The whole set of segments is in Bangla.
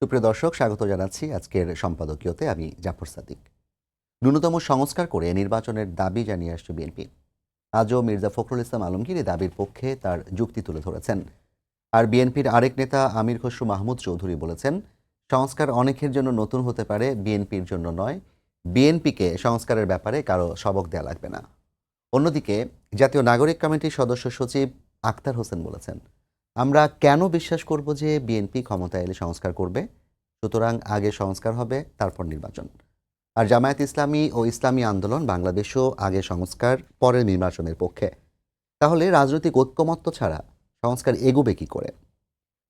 সুপ্রিয় দর্শক, স্বাগত জানাচ্ছি আজকের সম্পাদকীয়তে। আমি জাফর সাদিক। ন্যূনতম সংস্কার করে নির্বাচনের দাবি জানিয়ে আসছে বিএনপি। আজও মির্জা ফখরুল ইসলাম আলমগীর এই দাবির পক্ষে তার যুক্তি তুলে ধরেছেন। আর বিএনপির আরেক নেতা আমির খসরু মাহমুদ চৌধুরী বলেছেন, সংস্কার অনেকের জন্য নতুন হতে পারে, বিএনপির জন্য নয়। বিএনপিকে সংস্কারের ব্যাপারে কারো সবক দেয়া লাগবে না। অন্যদিকে জাতীয় নাগরিক কমিটির সদস্য সচিব আক্তার হোসেন বলেছেন, আমরা কেন বিশ্বাস করব যে বিএনপি ক্ষমতায় এলে সংস্কার করবে? সুতরাং আগে সংস্কার হবে, তারপর নির্বাচন। আর জামায়াত ইসলামী ও ইসলামী আন্দোলন বাংলাদেশও আগে সংস্কার, পরে নির্বাচনের পক্ষে। তাহলে রাজনৈতিক ঐক্যমত্য ছাড়া সংস্কার এগোবে কি করে?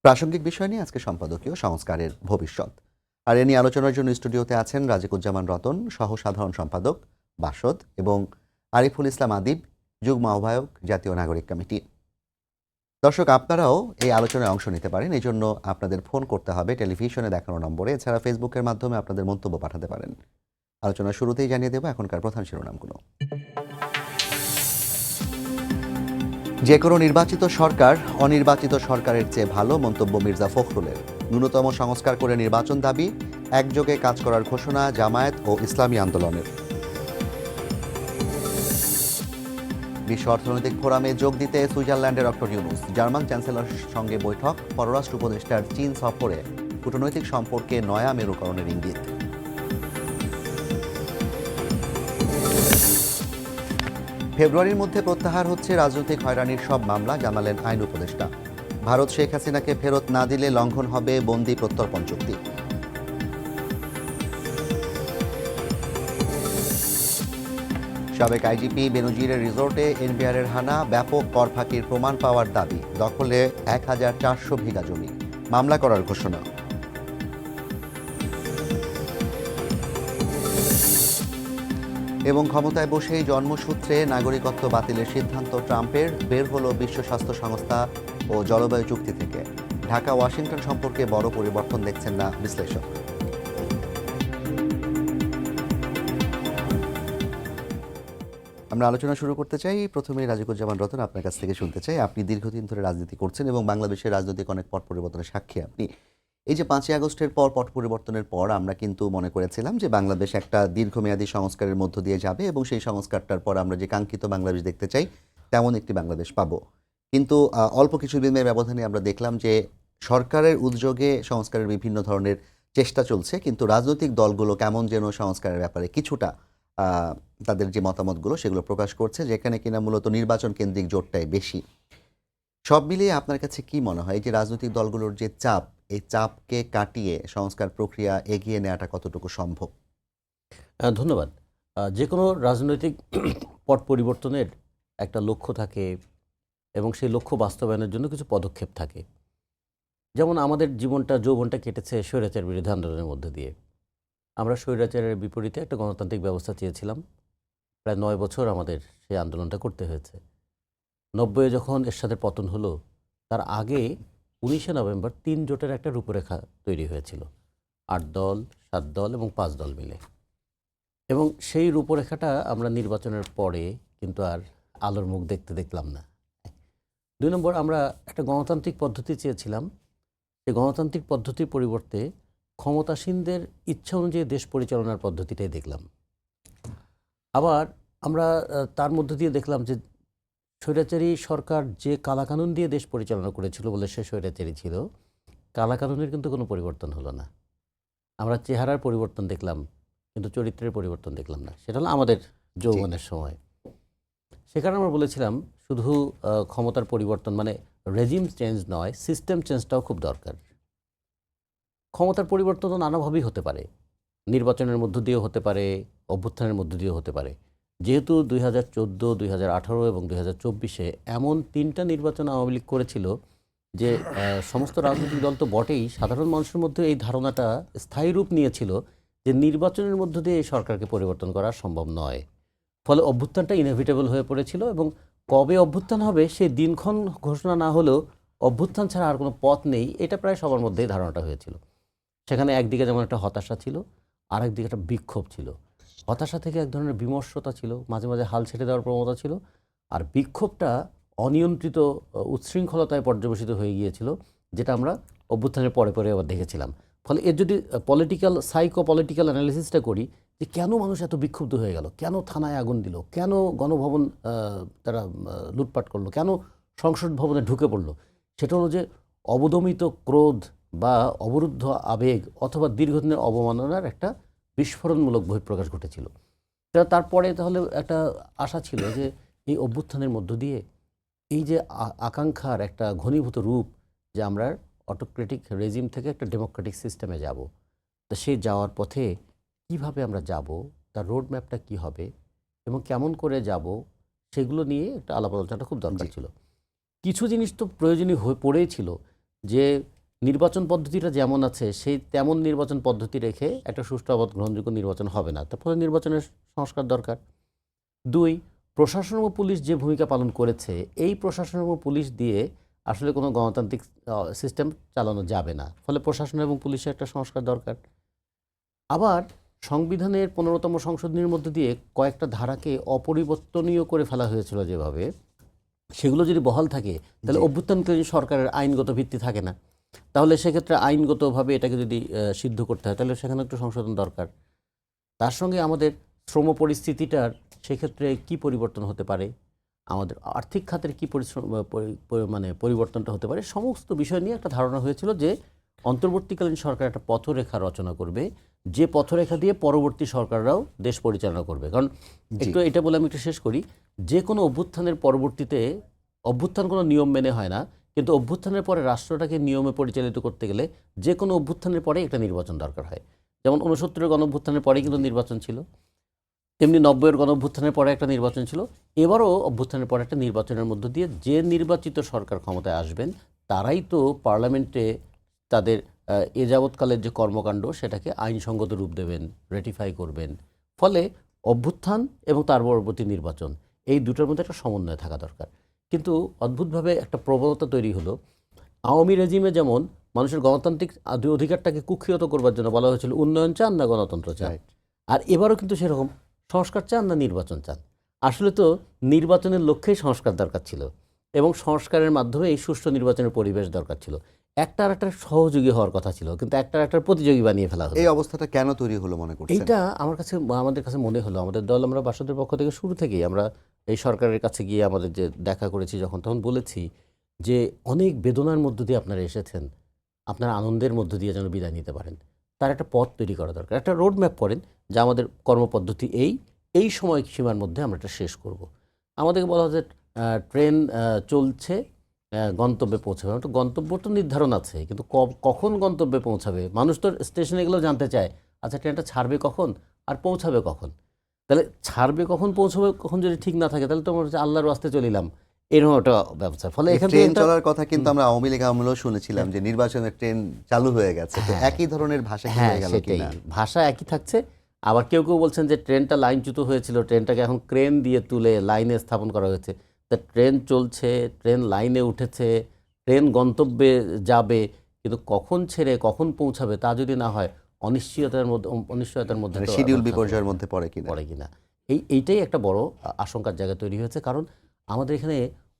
প্রাসঙ্গিক বিষয় নিয়ে আজকে সম্পাদকীয় সংস্কারের ভবিষ্যৎ। আর এ নিয়ে আলোচনার জন্য স্টুডিওতে আছেন রাজিকুজ্জামান রতন, সহ সাধারণ সম্পাদক বাসদ, এবং আরিফুল ইসলাম আদিব, যুগ্ম আহ্বায়ক, জাতীয় নাগরিক কমিটি। দর্শক, আপনারাও এই আলোচনায় অংশ নিতে পারেন। এই জন্য আপনাদের ফোন করতে হবে টেলিভিশনে দেখানো নম্বরে। এছাড়া ফেসবুকের মাধ্যমে আপনাদের মন্তব্য পাঠাতে পারেন। আলোচনা শুরুতেই জানিয়ে দেব এখনকার প্রধান শিরোনামগুলো। যে কোনো নির্বাচিত সরকার অনির্বাচিত সরকারের চেয়ে ভালো, মন্তব্য মির্জা ফখরুলের। ন্যূনতম সংস্কার করে নির্বাচন দাবি, একযোগে কাজ করার ঘোষণা জামায়াত ও ইসলামী আন্দোলনের। বিশ্ব অর্থনৈতিক ফোরামে যোগ দিতে সুইজারল্যান্ডের ডক্টর ইউনূস। জার্মান চ্যান্সেলরের সঙ্গে বৈঠক, পররাষ্ট্র উপদেষ্টার চীন সফরে কূটনৈতিক সম্পর্কে নয়া মেরুকরণের ইঙ্গিত। ফেব্রুয়ারির মধ্যে প্রত্যাহার হচ্ছে রাজনৈতিক হয়রানির সব মামলা, জানালেন আইন উপদেষ্টা। ভারত শেখ হাসিনাকে ফেরত না দিলে লঙ্ঘন হবে বন্দি প্রত্যর্পণ চুক্তি। সাবেক আইজিপি বেনজিরের রিসোর্টে এনবিআরের হানা, ব্যাপক কর ফাঁকির প্রমাণ পাওয়ার দাবি, দখলে 1400 বিঘা জমি, মামলা করার ঘোষণা। এবং ক্ষমতায় বসেই জন্মসূত্রে নাগরিকত্ব বাতিলের সিদ্ধান্ত ট্রাম্পের, বের হলো বিশ্ব স্বাস্থ্য সংস্থা ও জলবায়ু চুক্তি থেকে। ঢাকা ওয়াশিংটন সম্পর্কে বড় পরিবর্তন দেখছেন না বিশ্লেষক। আমরা আলোচনা শুরু করতে চাই। প্রথমেই রাজিকুজ্জামান রতন, আপনার কাছ থেকে শুনতে চাই। আপনি দীর্ঘদিন ধরে রাজনীতি করছেন এবং বাংলাদেশের রাজনৈতিক অনেক পট পরিবর্তনের সাক্ষী আপনি। এই যে 5ই আগস্টের পর পট পরিবর্তনের পর আমরা কিন্তু মনে করেছিলাম যে বাংলাদেশ একটা দীর্ঘমেয়াদী সংস্কারের মধ্য দিয়ে যাবে এবং সেই সংস্কারটার পর আমরা যে কাঙ্ক্ষিত বাংলাদেশ দেখতে চাই তেমন একটি বাংলাদেশ পাবো। কিন্তু অল্প কিছু দিনের ব্যবধানে আমরা দেখলাম যে সরকারের উদ্যোগে সংস্কারের বিভিন্ন ধরনের চেষ্টা চলছে, কিন্তু রাজনৈতিক দলগুলো কেমন যেন সংস্কারের ব্যাপারে কিছুটা তাদের যে মতামতগুলো সেগুলো প্রকাশ করছে, যেখানে কিনা মূলত নির্বাচন কেন্দ্রিক জোটটাই বেশি। সব মিলিয়ে আপনার কাছে কি মনে হয়, এই যে রাজনৈতিক দলগুলোর যে চাপ, এই চাপকে কাটিয়ে সংস্কার প্রক্রিয়া এগিয়ে নেওয়াটা কতটুকু সম্ভব? ধন্যবাদ। যে কোনো রাজনৈতিক পট পরিবর্তনের একটা লক্ষ্য থাকে এবং সেই লক্ষ্য বাস্তবায়নের জন্য কিছু পদক্ষেপ থাকে। যেমন আমাদের যৌবনটা কেটেছে স্বৈরাচার বিরোধী আন্দোলনের মধ্যে দিয়ে। আমরা স্বৈরাচারের বিপরীতে একটা গণতান্ত্রিক ব্যবস্থা চেয়েছিলাম। প্রায় 9 বছর আমাদের সেই আন্দোলনটা করতে হয়েছে। 90-এ যখন এরশাদের পতন হলো, তার আগে 19শে নভেম্বর 3 জোটের একটা রূপরেখা তৈরি হয়েছিল, 8 দল, 7 দল এবং 5 দল মিলে। এবং সেই রূপরেখাটা আমরা নির্বাচনের পরে কিন্তু আর আলোর মুখ দেখলাম না। 2 নম্বর, আমরা একটা গণতান্ত্রিক পদ্ধতি চেয়েছিলাম। সেই গণতান্ত্রিক পদ্ধতির পরিবর্তে ক্ষমতাসীনদের ইচ্ছা অনুযায়ী দেশ পরিচালনার পদ্ধতিটাই দেখলাম। আবার আমরা তার মধ্য দিয়ে দেখলাম যে স্বৈরাচারী সরকার যে কালাকানুন দিয়ে দেশ পরিচালনা করেছিল বলে সে স্বৈরাচারী ছিল, কালাকানুনের কিন্তু কোনো পরিবর্তন হলো না। আমরা চেহারার পরিবর্তন দেখলাম, কিন্তু চরিত্রের পরিবর্তন দেখলাম না। সেটা হলো আমাদের যৌবনের সময়। সে কারণে আমরা বলেছিলাম শুধু ক্ষমতার পরিবর্তন মানে রেজিম চেঞ্জ নয়, সিস্টেম চেঞ্জটাও খুব দরকার। ক্ষমতার পরিবর্তন তো নানাভাবেই হতে পারে, নির্বাচনের মধ্য দিয়েও হতে পারে, অভ্যুত্থানের মধ্য দিয়েও হতে পারে। যেহেতু 2014, 2018 এবং 2024-এ এমন 3টা নির্বাচন আওয়ামী লীগ করেছিল যে সমস্ত রাজনৈতিক দল তো বটেই, সাধারণ মানুষের মধ্যে এই ধারণাটা স্থায়ী রূপ নিয়েছিল যে নির্বাচনের মধ্য দিয়ে এই সরকারকে পরিবর্তন করা সম্ভব নয়। ফলে অভ্যুত্থানটা ইনএভিটেবল হয়ে পড়েছিল এবং কবে অভ্যুত্থান হবে সেই দিনক্ষণ ঘোষণা না হলেও অভ্যুত্থান ছাড়া আর কোনো পথ নেই, এটা প্রায় সবার মধ্যেই ধারণাটা হয়েছিল। সেখানে একদিকে যেমন একটা হতাশা ছিল, আরেক দিকে একটা বিক্ষোভ ছিল। হতাশা থেকে এক ধরনের বিমর্ষতা ছিল, মাঝে মাঝে হাল ছেড়ে দেওয়ার প্রবণতা ছিল, আর বিক্ষোভটা অনিয়ন্ত্রিত উচ্ছৃঙ্খলতায় পর্যবেসিত হয়ে গিয়েছিল, যেটা আমরা অভ্যুত্থানের পরে পরে আবার দেখেছিলাম। ফলে এর যদি পলিটিক্যাল অ্যানালিসিসটা করি যে কেন মানুষ এত বিক্ষুব্ধ হয়ে গেল, কেন থানায় আগুন দিল, কেন গণভবন তারা লুটপাট করলো, কেন সংসদ ভবনে ঢুকে পড়লো, সেটা হলো যে অবদমিত ক্রোধ বা অবরুদ্ধ আবেগ অথবা দীর্ঘদিনের অবমাননার একটা বিস্ফোরণমূলক বহিঃপ্রকাশ ঘটেছিল। তারপরে তাহলে একটা আশা ছিল যে এই অভ্যুত্থানের মধ্য দিয়ে এই যে আকাঙ্ক্ষার একটা ঘনীভূত রূপ যে আমরা অটোক্রেটিক রেজিম থেকে একটা ডেমোক্রেটিক সিস্টেমে যাব, তো সেই যাওয়ার পথে কিভাবে আমরা যাব, তার রোড ম্যাপটা কী হবে এবং কেমন করে যাব, সেগুলো নিয়ে একটা আলাপ আলোচনাটা খুব দরকার ছিল। কিছু জিনিস তো প্রয়োজনীয় হয়ে পড়েই ছিল, যে নির্বাচন পদ্ধতিটা যেমন আছে সেই তেমন নির্বাচন পদ্ধতি রেখে একটা সুষ্ঠু অবাধ গ্রহণযোগ্য নির্বাচন হবে না, তারপরে নির্বাচনের সংস্কার দরকার। 2, প্রশাসন ও পুলিশ যে ভূমিকা পালন করেছে, এই প্রশাসন এবং পুলিশ দিয়ে আসলে কোনো গণতান্ত্রিক সিস্টেম চালানো যাবে না, ফলে প্রশাসন এবং পুলিশের একটা সংস্কার দরকার। আবার সংবিধানের 15তম সংশোধনীর মধ্য দিয়ে কয়েকটা ধারাকে অপরিবর্তনীয় করে ফেলা হয়েছিল যেভাবে, সেগুলো যদি বহাল থাকে তাহলে অভ্যুত্থানকালীন সরকারের আইনগত ভিত্তি থাকে না, তাহলে সেক্ষেত্রে আইনগতভাবে এটাকে যদি সিদ্ধ করতে হয় তাহলে সেখানে একটু সংশোধন দরকার। তার সঙ্গে আমাদের শ্রম পরিস্থিতিটার সেক্ষেত্রে কি পরিবর্তন হতে পারে, আমাদের আর্থিক খাতের কী মানে পরিবর্তনটা হতে পারে, সমস্ত বিষয় নিয়ে একটা ধারণা হয়েছিল যে অন্তর্বর্তীকালীন সরকার একটা পথরেখা রচনা করবে, যে পথরেখা দিয়ে পরবর্তী সরকাররাও দেশ পরিচালনা করবে। কারণ একটু এটা বলে আমি একটু শেষ করি, যে কোনো অভ্যুত্থানের পরবর্তীতে অভ্যুত্থান কোনো নিয়ম মেনে হয় না, কিন্তু অভ্যুত্থানের পরে রাষ্ট্রটাকে নিয়মে পরিচালিত করতে গেলে যে কোনো অভ্যুত্থানের পরে একটা নির্বাচন দরকার হয়। যেমন 69-এর গণঅভ্যুত্থানের পরে কিন্তু নির্বাচন ছিল, তেমনি 90-এর গণঅভ্যুত্থানের পরে একটা নির্বাচন ছিল, এবারও অভ্যুত্থানের পরে একটা নির্বাচনের মধ্য দিয়ে যে নির্বাচিত সরকার ক্ষমতায় আসবেন তারাই তো পার্লামেন্টে তাদের এ যাবৎকালের যে কর্মকাণ্ড সেটাকে আইনসঙ্গত রূপ দেবেন, রেটিফাই করবেন। ফলে অভ্যুত্থান এবং তার পরবর্তী নির্বাচন, এই দুটোর মধ্যে একটা সমন্বয় থাকা দরকার। কিন্তু অদ্ভুতভাবে একটা প্রবণতা তৈরি হলো, আওয়ামী রেজিমে যেমন মানুষের গণতান্ত্রিক অধিকারটাকে কুক্ষিগত করবার জন্য বলা হয়েছিল উন্নয়ন চান না গণতন্ত্র চান, আর এবারও কিন্তু সেরকম সংস্কার চান না নির্বাচন চান। আসলে তো নির্বাচনের লক্ষ্যেই সংস্কার দরকার ছিল এবং সংস্কারের মাধ্যমে এই সুষ্ঠু নির্বাচনের পরিবেশ দরকার ছিল। একটা আর একটা সহযোগী হওয়ার কথা ছিল, কিন্তু একটা আর একটা প্রতিযোগী বানিয়ে ফেলা হলো। এই অবস্থাটা কেন তৈরি হলো মনে করছেন? এইটা আমাদের কাছে মনে হলো, আমাদের দল, আমরা বাসদের পক্ষ থেকে শুরু থেকেই আমরা এই সরকারের কাছে গিয়ে আমাদের যে দেখা করেছি তখন বলেছি যে অনেক বেদনার মধ্য দিয়ে আপনারা এসেছেন, আপনারা আনন্দের মধ্য দিয়ে যেন বিদায় নিতে পারেন, তার একটা পথ তৈরি করা দরকার। একটা রোড ম্যাপ করেন যে আমাদের কর্মপদ্ধতি এই সময় সীমার মধ্যে আমরা এটা শেষ করব। আমাদেরকে বলা হয় যে ট্রেন চলছে, গন্তব্যে পৌঁছাবে, একটা গন্তব্য তো নির্ধারণ আছে, কিন্তু কখন গন্তব্যে পৌঁছাবে মানুষ তো স্টেশনে গেলেও জানতে চায়, আচ্ছা ট্রেনটা ছাড়বে কখন আর পৌঁছাবে কখন। তাহলে ছাড়বে কখন পৌঁছাবে কখন যদি ঠিক না থাকে তাহলে তো আমরা আল্লাহর রাস্তে চলিলাম, এরকম একটা ব্যবস্থা। ফলে এখানে ট্রেন চলার কথা কিন্তু আমরা আওয়ামী লীগ আমলেও শুনেছিলাম যে নির্বাচনের ট্রেন চালু হয়ে গেছে, তো একই ধরনের ভাষা কি হয়ে গেল কিনা? ভাষা একই থাকছে। আবার কেউ বলছেন যে ট্রেনটা লাইনচ্যুত হয়েছিল, ট্রেনটাকে এখন ক্রেন দিয়ে তুলে লাইনে স্থাপন করা হয়েছে। তা ট্রেন চলছে, ট্রেন লাইনে উঠেছে, ট্রেন গন্তব্যে যাবে, কিন্তু কখন ছেড়ে কখন পৌঁছাবে তা যদি না হয় অনিশ্চয়তার মধ্যে শিডিউল বিপর্যয়ের মধ্যে পড়ে কিনা এইটাই একটা বড় আশঙ্কার জায়গা তৈরি হয়েছে। কারণ আমাদের এখানে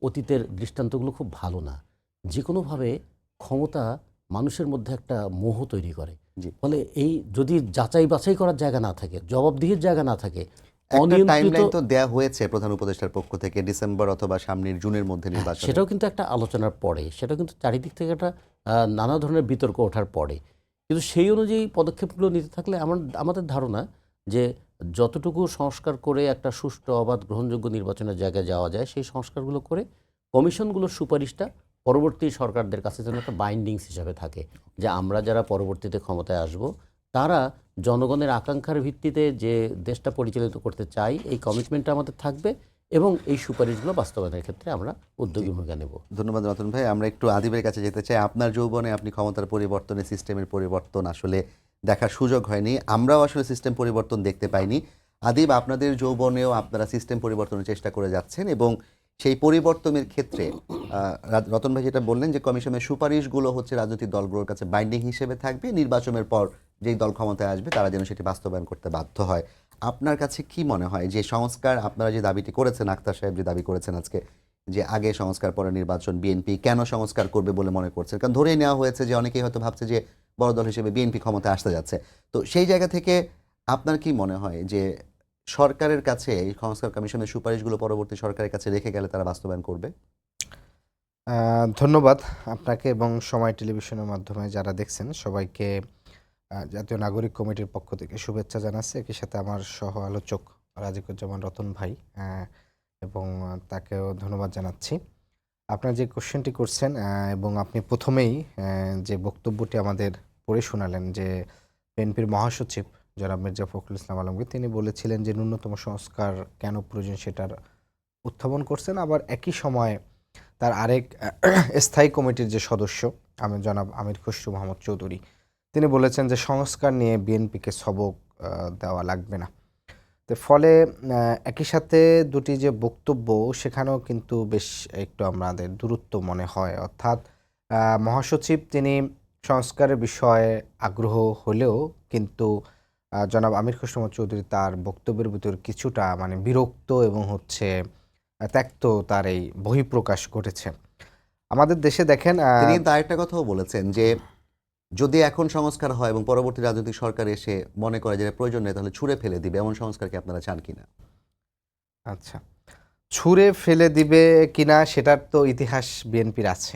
অতীতের দৃষ্টান্তগুলো খুব ভালো না, যে কোনোভাবে ক্ষমতা মানুষের মধ্যে একটা মোহ তৈরি করে। ফলে এই যদি যাচাই বাছাই করার জায়গা না থাকে, জবাবদিহির জায়গা না থাকে, একটা টাইমলাইন তো দেয়া হয়েছে প্রধান উপদেষ্টার পক্ষ থেকে ডিসেম্বর অথবা সামনের জুনের মধ্যে নির্বাচন, সেটাও কিন্তু একটা আলোচনার পরে, সেটাও কিন্তু চারিদিক থেকে একটা নানা ধরনের বিতর্ক ওঠার পরে, কিন্তু সেই অনুযায়ী পদক্ষেপগুলো নিতে থাকলে আমাদের ধারণা যে যতটুকু সংস্কার করে একটা সুষ্ঠু অবাধ গ্রহণযোগ্য নির্বাচনের জায়গায় যাওয়া যায় সেই সংস্কারগুলো করে কমিশনগুলোর সুপারিশটা পরবর্তী সরকারদের কাছে যেন একটা বাইন্ডিংস হিসাবে থাকে, যে আমরা যারা পরবর্তীতে ক্ষমতায় আসব তারা জনগণের আকাঙ্ক্ষার ভিত্তিতে যে দেশটা পরিচালিত করতে চাই এই কমিটমেন্টটা আমাদের থাকবে এবং এই সুপারিশগুলো বাস্তবায়নের ক্ষেত্রে আমরা উদ্যোগী ভূমিকা নেব। ধন্যবাদ রতন ভাই। আমরা একটু আদিবের কাছে যেতে চাই। আপনার যৌবনে আপনি ক্ষমতার পরিবর্তনে সিস্টেমের পরিবর্তন আসলে দেখার সুযোগ হয়নি, আমরাও আসলে সিস্টেম পরিবর্তন দেখতে পাইনি। আদিব, আপনাদের যৌবনেও আপনারা সিস্টেম পরিবর্তনের চেষ্টা করে যাচ্ছেন এবং সেই পরিবর্তনের ক্ষেত্রে রতন ভাই যেটা বললেন যে কমিশনের সুপারিশগুলো হচ্ছে রাজনৈতিক দলগুলোর কাছে বাইন্ডিং হিসেবে থাকবে, নির্বাচনের পর যেই দল ক্ষমতায় আসবে তারা যেন সেটি বাস্তবায়ন করতে বাধ্য হয়। আপনার কাছে কি মনে হয় যে সংস্কার আপনারা যে দাবিটি করেছেন, আক্তার সাহেব যে দাবি করেছেন আজকে যে আগে সংস্কার পরে নির্বাচন, বিএনপি কেন সংস্কার করবে বলে মনে করছেন? কারণ ধরেই নেওয়া হয়েছে যে অনেকেই হয়তো ভাবছে যে বড় দল হিসেবে বিএনপি ক্ষমতায় আসতে যাচ্ছে। তো সেই জায়গা থেকে আপনার কি মনে হয় যে সরকারের কাছে এই সংস্কার কমিশনের সুপারিশগুলো পরবর্তী সরকারের কাছে রেখে গেলে তারা বাস্তবায়ন করবে? ধন্যবাদ আপনাকে এবং সময় টেলিভিশনের মাধ্যমে যারা দেখছেন সবাইকে জাতীয় নাগরিক কমিটির পক্ষ থেকে শুভেচ্ছা জানাচ্ছি। একই সাথে আমার সহ আলোচক রাজিকুজ্জামান রতন ভাই এবং তাকেও ধন্যবাদ জানাচ্ছি। আপনার যে কোশ্চেনটি করছেন এবং আপনি প্রথমেই যে বক্তব্যটি আমাদের পড়ে শোনালেন যে বিএনপির মহাসচিব জনাব মির্জা ফখরুল ইসলাম আলমগীর তিনি বলেছিলেন যে ন্যূনতম সংস্কার কেন প্রয়োজন সেটার উত্থাপন করছেন। আবার একই সময়ে তার আরেক স্থায়ী কমিটির যে সদস্য জনাব আমির খসরু মাহমুদ চৌধুরী তিনি বলেছেন যে সংস্কার নিয়ে বিএনপিকে সবক দেওয়া লাগবে না। তো ফলে একই সাথে দুটি যে বক্তব্য সেখানেও কিন্তু বেশ একটু আমাদের দূরত্ব মনে হয়। অর্থাৎ মহাসচিব তিনি সংস্কারের বিষয়ে আগ্রহ হলেও কিন্তু জনাব আমির খসরু মাহমুদ চৌধুরী তার বক্তব্যের ভিতর কিছুটা মানে বিরক্ত এবং ত্যক্ত তার এই বহিঃপ্রকাশ ঘটেছে। আমাদের দেশে দেখেন তিনি কিন্তু আরেকটা কথাও বলেছেন যে যদি এখন সংস্কার হয় এবং পরবর্তী রাজনৈতিক সরকার এসে মনে করে যে এটা প্রয়োজন নেই তাহলে ছুঁড়ে ফেলে দিবে, এমন সংস্কারকে আপনারা চান কিনা? আচ্ছা, ছুঁড়ে ফেলে দিবে কিনা সেটার তো ইতিহাস বিএনপির আছে।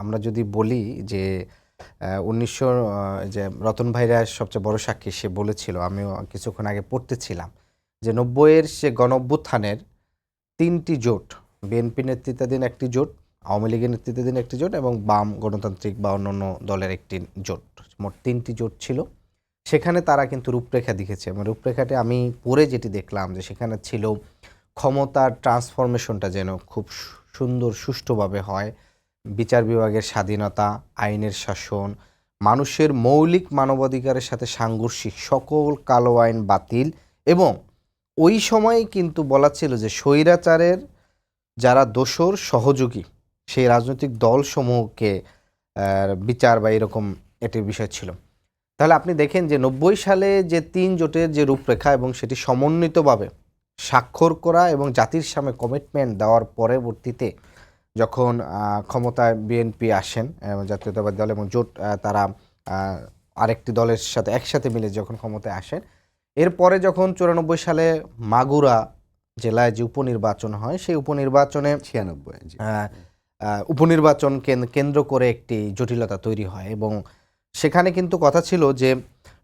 আমরা যদি বলি যে ১৯০০ যে রতন ভাইরা সবচেয়ে বড় সাক্ষী, সে বলেছিল, আমিও কিছুক্ষণ আগে পড়তেছিলাম যে ৯০-এর সে গণঅভ্যুত্থানের ৩টি জোট, বিএনপি নেতৃত্বাধীন একটি জোট, আওয়ামী লীগের নেতৃত্বাধীন একটি জোট এবং বাম গণতান্ত্রিক বা অন্যান্য দলের একটি জোট, মোট ৩টি জোট ছিল। সেখানে তারা কিন্তু রূপরেখা দেখেছে এবং রূপরেখাটি আমি পড়ে যেটি দেখলাম যে সেখানে ছিল ক্ষমতার ট্রান্সফরমেশনটা যেন খুব সুন্দর সুষ্ঠুভাবে হয়, বিচার বিভাগের স্বাধীনতা, আইনের শাসন, মানুষের মৌলিক মানবাধিকারের সাথে সাংঘর্ষিক সকল কালো আইন বাতিল এবং ওই সময়ে কিন্তু বলা ছিল যে স্বৈরাচারের যারা দোসর সহযোগী সেই রাজনৈতিক দলসমূহকে বিচার বা এরকম এটির বিষয় ছিল। তাহলে আপনি দেখেন যে ৯০ সালে যে ৩ জোটের যে রূপরেখা এবং সেটি সমন্বিতভাবে স্বাক্ষর করা এবং জাতির সামনে কমিটমেন্ট দেওয়ার পরবর্তীতে যখন ক্ষমতায় বিএনপি আসেন জাতীয়তাবাদী দল এবং জোট তারা আরেকটি দলের সাথে একসাথে মিলে যখন ক্ষমতায় আসেন, এরপরে যখন ৯৪ সালে মাগুরা জেলায় যে উপনির্বাচন হয় সেই উপনির্বাচনে ৯৬ উপনির্বাচন কেন্দ্র করে একটি জটিলতা তৈরি হয় এবং সেখানে কিন্তু কথা ছিল যে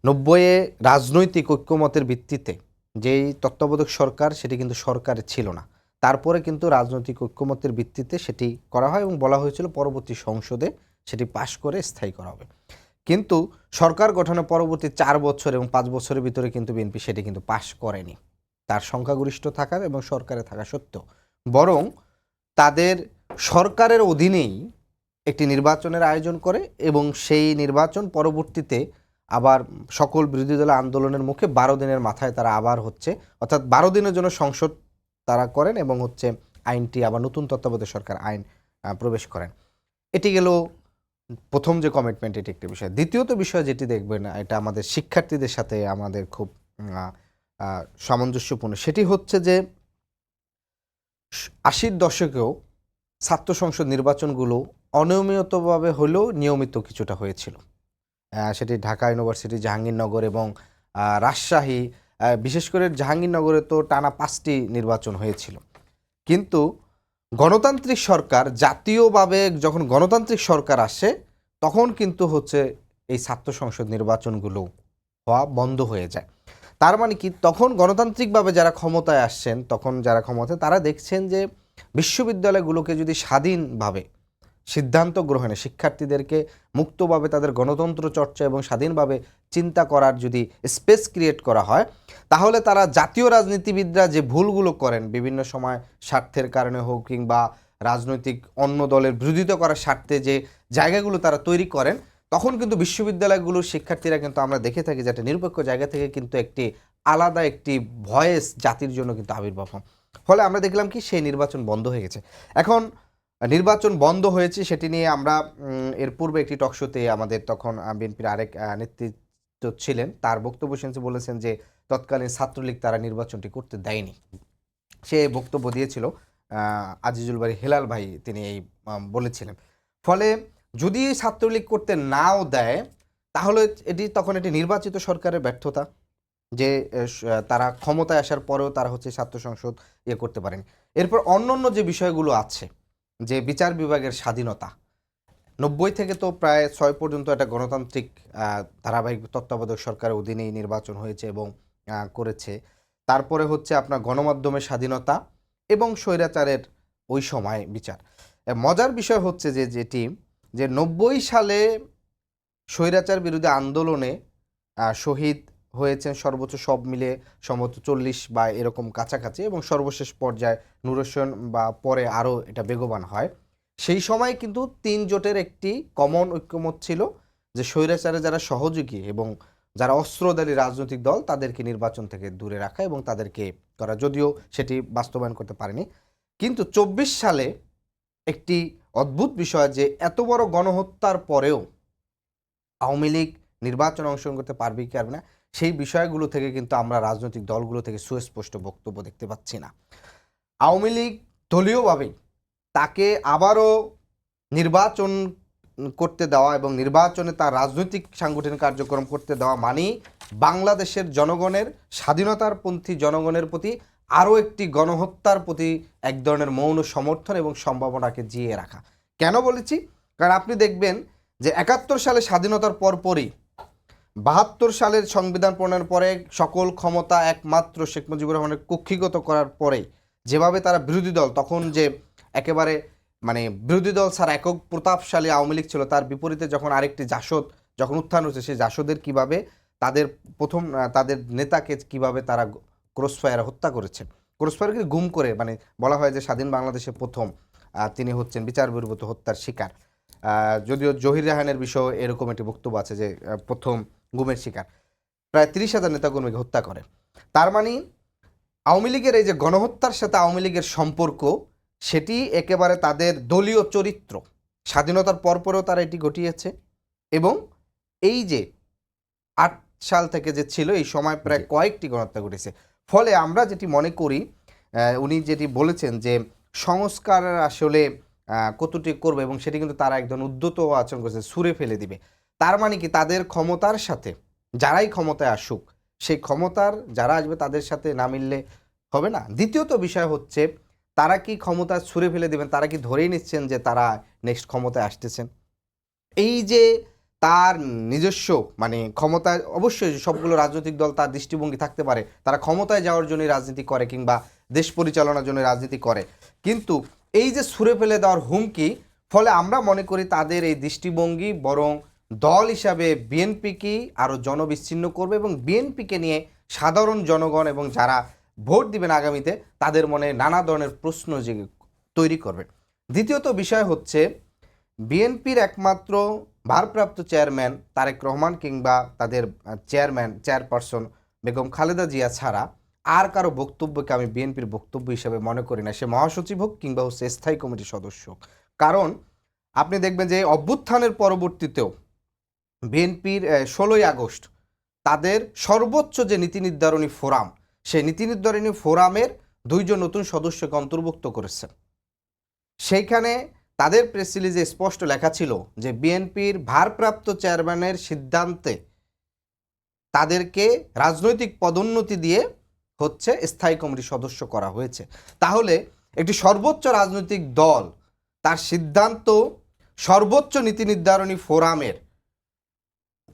৯০-এ রাজনৈতিক ঐক্যমতের ভিত্তিতে যেই তত্ত্বাবধায়ক সরকার সেটি কিন্তু সরকারে ছিল না, তারপরে কিন্তু রাজনৈতিক ঐক্যমতের ভিত্তিতে সেটি করা হয় এবং বলা হয়েছিল পরবর্তী সংসদে সেটি পাশ করে স্থায়ী করা হবে। কিন্তু সরকার গঠনের পরবর্তী ৪ বছর এবং ৫ বছরের ভিতরে কিন্তু বিএনপি সেটি কিন্তু পাশ করেনি, তার সংখ্যাগরিষ্ঠ থাকার এবং সরকারে থাকা সত্ত্বেও, বরং তাদের সরকারের অধীনেই একটি নির্বাচনের আয়োজন করে এবং সেই নির্বাচন পরবর্তীতে আবার সকল বিরোধী দলের আন্দোলনের মুখে ১২ দিনের মাথায় তারা আবার অর্থাৎ ১২ দিনের জন্য সংসদ তারা করেন এবং আইনটি আবার নতুন তত্ত্বাবধায়ক সরকার আইন প্রবেশ করেন। এটি গেল প্রথম যে কমিটমেন্ট, এটি একটি বিষয়। দ্বিতীয়ত বিষয় যেটি দেখবেন, এটা আমাদের শিক্ষার্থীদের সাথে আমাদের খুব সামঞ্জস্যপূর্ণ, সেটি হচ্ছে যে ৮০-র দশকেও ছাত্র সংসদ নির্বাচনগুলো অনিয়মিতভাবে হলেও নিয়মিত কিছুটা হয়েছিল। সেটি ঢাকা ইউনিভার্সিটি, জাহাঙ্গীরনগর এবং রাজশাহী, বিশেষ করে জাহাঙ্গীরনগরে তো টানা 5টি নির্বাচন হয়েছিল। কিন্তু গণতান্ত্রিক সরকার, জাতীয়ভাবে যখন গণতান্ত্রিক সরকার আসে তখন কিন্তু এই ছাত্র সংসদ নির্বাচনগুলো হওয়া বন্ধ হয়ে যায়। তার মানে কি, তখন গণতান্ত্রিকভাবে যারা ক্ষমতায় আসছেন, তখন যারা ক্ষমতায় তারা দেখছেন যে বিশ্ববিদ্যালয়গুলোকে যদি স্বাধীনভাবে সিদ্ধান্ত গ্রহণে, শিক্ষার্থীদেরকে মুক্তভাবে তাদের গণতন্ত্র চর্চা এবং স্বাধীনভাবে চিন্তা করার যদি স্পেস ক্রিয়েট করা হয়, তাহলে তারা জাতীয় রাজনীতিবিদরা যে ভুলগুলো করেন বিভিন্ন সময় স্বার্থের কারণে হোক কিংবা রাজনৈতিক অন্য দলের বিরোধিতা করার স্বার্থে যে জায়গাগুলো তারা তৈরি করেন, তখন কিন্তু বিশ্ববিদ্যালয়গুলোর শিক্ষার্থীরা কিন্তু আমরা দেখে থাকি যে একটা নিরপেক্ষ জায়গা থেকে কিন্তু একটি আলাদা একটি ভয়েস জাতির জন্য কিন্তু আবির্ভাব হয়। ফলে আমরা দেখলাম কি সেই নির্বাচন বন্ধ হয়ে গেছে। এখন নির্বাচন বন্ধ হয়েছে সেটি নিয়ে আমরা এর পূর্বে একটি টকশোতে আমাদের তখন বিএনপির আরেক নেতৃত্ব ছিলেন, তার বক্তব্য শুনতে বলেছেন যে তৎকালীন ছাত্রলীগ তারা নির্বাচনটি করতে দেয়নি। সে বক্তব্য দিয়েছিল আজিজুল বারী হেলাল ভাই, তিনি এই বলেছিলেন। ফলে যদি ছাত্রলীগ করতে নাও দেয় তাহলে এটি তখন এটি নির্বাচিত সরকারের ব্যর্থতা যে তারা ক্ষমতায় আসার পরেও তারা হচ্ছে ছাত্র সংসদ করতে পারেনি। এরপর অন্যান্য যে বিষয়গুলো আছে, যে বিচার বিভাগের স্বাধীনতা, 90 থেকে তো প্রায় 6 পর্যন্ত একটা গণতান্ত্রিক ধারাবাহিক তত্ত্বাবধায়ক সরকারের অধীনেই নির্বাচন হয়েছে এবং করেছে। তারপরে হচ্ছে আপনার গণমাধ্যমের স্বাধীনতা এবং স্বৈরাচারের ওই সময় বিচার। মজার বিষয় হচ্ছে যেটি 90 সালে স্বৈরাচার বিরোধী আন্দোলনে শহীদ হয়েছেন সর্বোচ্চ সব মিলে সম্ভবত 40 বা এরকম কাছাকাছি, এবং সর্বশেষ পর্যায়ে নূর হোসেন বা পরে আরও এটা বেগবান হয়। সেই সময় কিন্তু 3 জোটের একটি কমন ঐক্যমত ছিল যে স্বৈরাচারে যারা সহযোগী এবং যারা অস্ত্রধারী রাজনৈতিক দল তাদেরকে নির্বাচন থেকে দূরে রাখা এবং তাদেরকে করা, যদিও সেটি বাস্তবায়ন করতে পারেনি। কিন্তু 24 সালে একটি অদ্ভুত বিষয় যে এত বড় গণহত্যার পরেও আওয়ামী লীগ নির্বাচনে অংশগ্রহণ করতে পারবে কি পারবে না, সেই বিষয়গুলো থেকে কিন্তু আমরা রাজনৈতিক দলগুলো থেকে সুস্পষ্ট বক্তব্য দেখতে পাচ্ছি না। আওয়ামী লীগ দলীয়ভাবেই তাকে আবারও নির্বাচন করতে দেওয়া এবং নির্বাচনে তার রাজনৈতিক সাংগঠনিক কার্যক্রম করতে দেওয়া মানেই বাংলাদেশের জনগণের স্বাধীনতার পন্থী জনগণের প্রতি আরও একটি গণহত্যার প্রতি এক ধরনের মৌন সমর্থন এবং সম্ভাবনাকে জিয়ে রাখা। কেন বলেছি? কারণ আপনি দেখবেন যে 71 সালে স্বাধীনতার পরপরই 72 সালের সংবিধান প্রণয়নের পরে সকল ক্ষমতা একমাত্র শেখ মুজিবুর রহমানের কক্ষিগত করার পরে যেভাবে তারা বিরোধী দল, তখন যে একেবারে মানে বিরোধী দল ছাড়া একক প্রতাপশালী আওয়ামী লীগ ছিল, তার বিপরীতে যখন আরেকটি জাসদ যখন উত্থান হচ্ছে, সেই জাসদের কিভাবে তাদের নেতাকে কিভাবে তারা ক্রসফায়ারে হত্যা করেছে, ক্রসফায়ারকে গুম করে, মানে বলা হয় যে স্বাধীন বাংলাদেশে প্রথম তিনি হচ্ছেন বিচার বহির্ভূত হত্যার শিকার। যদিও জহির রায়হানের বিষয়ে এরকম একটি বক্তব্য আছে যে প্রথম গুমের শিকার। প্রায় 30,000 নেতাকর্মীকে হত্যা করে। তার মানে আওয়ামী লীগের এই যে গণহত্যার সাথে আওয়ামী লীগের সম্পর্ক, সেটি একেবারে তাদের দলীয় চরিত্র। স্বাধীনতার পরপরেও তারা এটি ঘটিয়েছে এবং এই যে 8 সাল থেকে যে ছিল এই সময় প্রায় কয়েকটি গণহত্যা ঘটেছে। ফলে আমরা যেটি মনে করি, উনি যেটি বলেছেন যে সংস্কার আসলে কতটুকু করবে এবং সেটি কিন্তু তারা একদম উদ্যত আচরণ করেছে, ছুঁড়ে ফেলে দিবে। তার মানে কি তাদের ক্ষমতার সাথে যারাই ক্ষমতায় আসুক, সেই ক্ষমতার যারা আসবে তাদের সাথে না মিললে হবে না। দ্বিতীয়ত বিষয় হচ্ছে তারা কি ক্ষমতা ছুঁড়ে ফেলে দেবেন, তারা কি ধরেই নিচ্ছেন যে তারা নেক্সট ক্ষমতায় আসতেছেন? এই যে তার নিজস্ব মানে ক্ষমতায়, অবশ্যই সবগুলো রাজনৈতিক দল তার দৃষ্টিভঙ্গি থাকতে পারে, তারা ক্ষমতায় যাওয়ার জন্য রাজনীতি করে কিংবা দেশ পরিচালনার জন্য রাজনীতি করে, কিন্তু এই যে ছুঁড়ে ফেলে দেওয়ার হুমকি, ফলে আমরা মনে করি তাদের এই দৃষ্টিভঙ্গি বরং দল হিসাবে বিএনপিকে আরও জনবিচ্ছিন্ন করবে এবং বিএনপিকে নিয়ে সাধারণ জনগণ এবং যারা ভোট দিবেন আগামীতে তাদের মনে নানা ধরনের প্রশ্ন যে তৈরি করবে। দ্বিতীয়ত বিষয় হচ্ছে বিএনপির একমাত্র ভারপ্রাপ্ত চেয়ারম্যান তারেক রহমান কিংবা তাদের চেয়ারপারসন বেগম খালেদা জিয়া ছাড়া আর কারো বক্তব্যকে আমি বিএনপির বক্তব্য হিসেবে মনে করি না, সে মহাসচিব হোক কিংবা হচ্ছে স্থায়ী কমিটির সদস্য হোক। কারণ আপনি দেখবেন যে অভ্যুত্থানের পরবর্তীতেও বিএনপির 16ই আগস্ট তাদের সর্বোচ্চ যে নীতি নির্ধারণী ফোরাম, সেই নীতি নির্ধারণী ফোরামের 2 জন নতুন সদস্যকে অন্তর্ভুক্ত করেছেন। সেইখানে তাদের প্রেস রিলিজে স্পষ্ট লেখা ছিল যে বিএনপির ভারপ্রাপ্ত চেয়ারম্যানের সিদ্ধান্তে তাদেরকে রাজনৈতিক পদোন্নতি দিয়ে হচ্ছে স্থায়ী কমিটির সদস্য করা হয়েছে। তাহলে একটি সর্বোচ্চ রাজনৈতিক দল তার সিদ্ধান্ত সর্বোচ্চ নীতি নির্ধারণী ফোরামের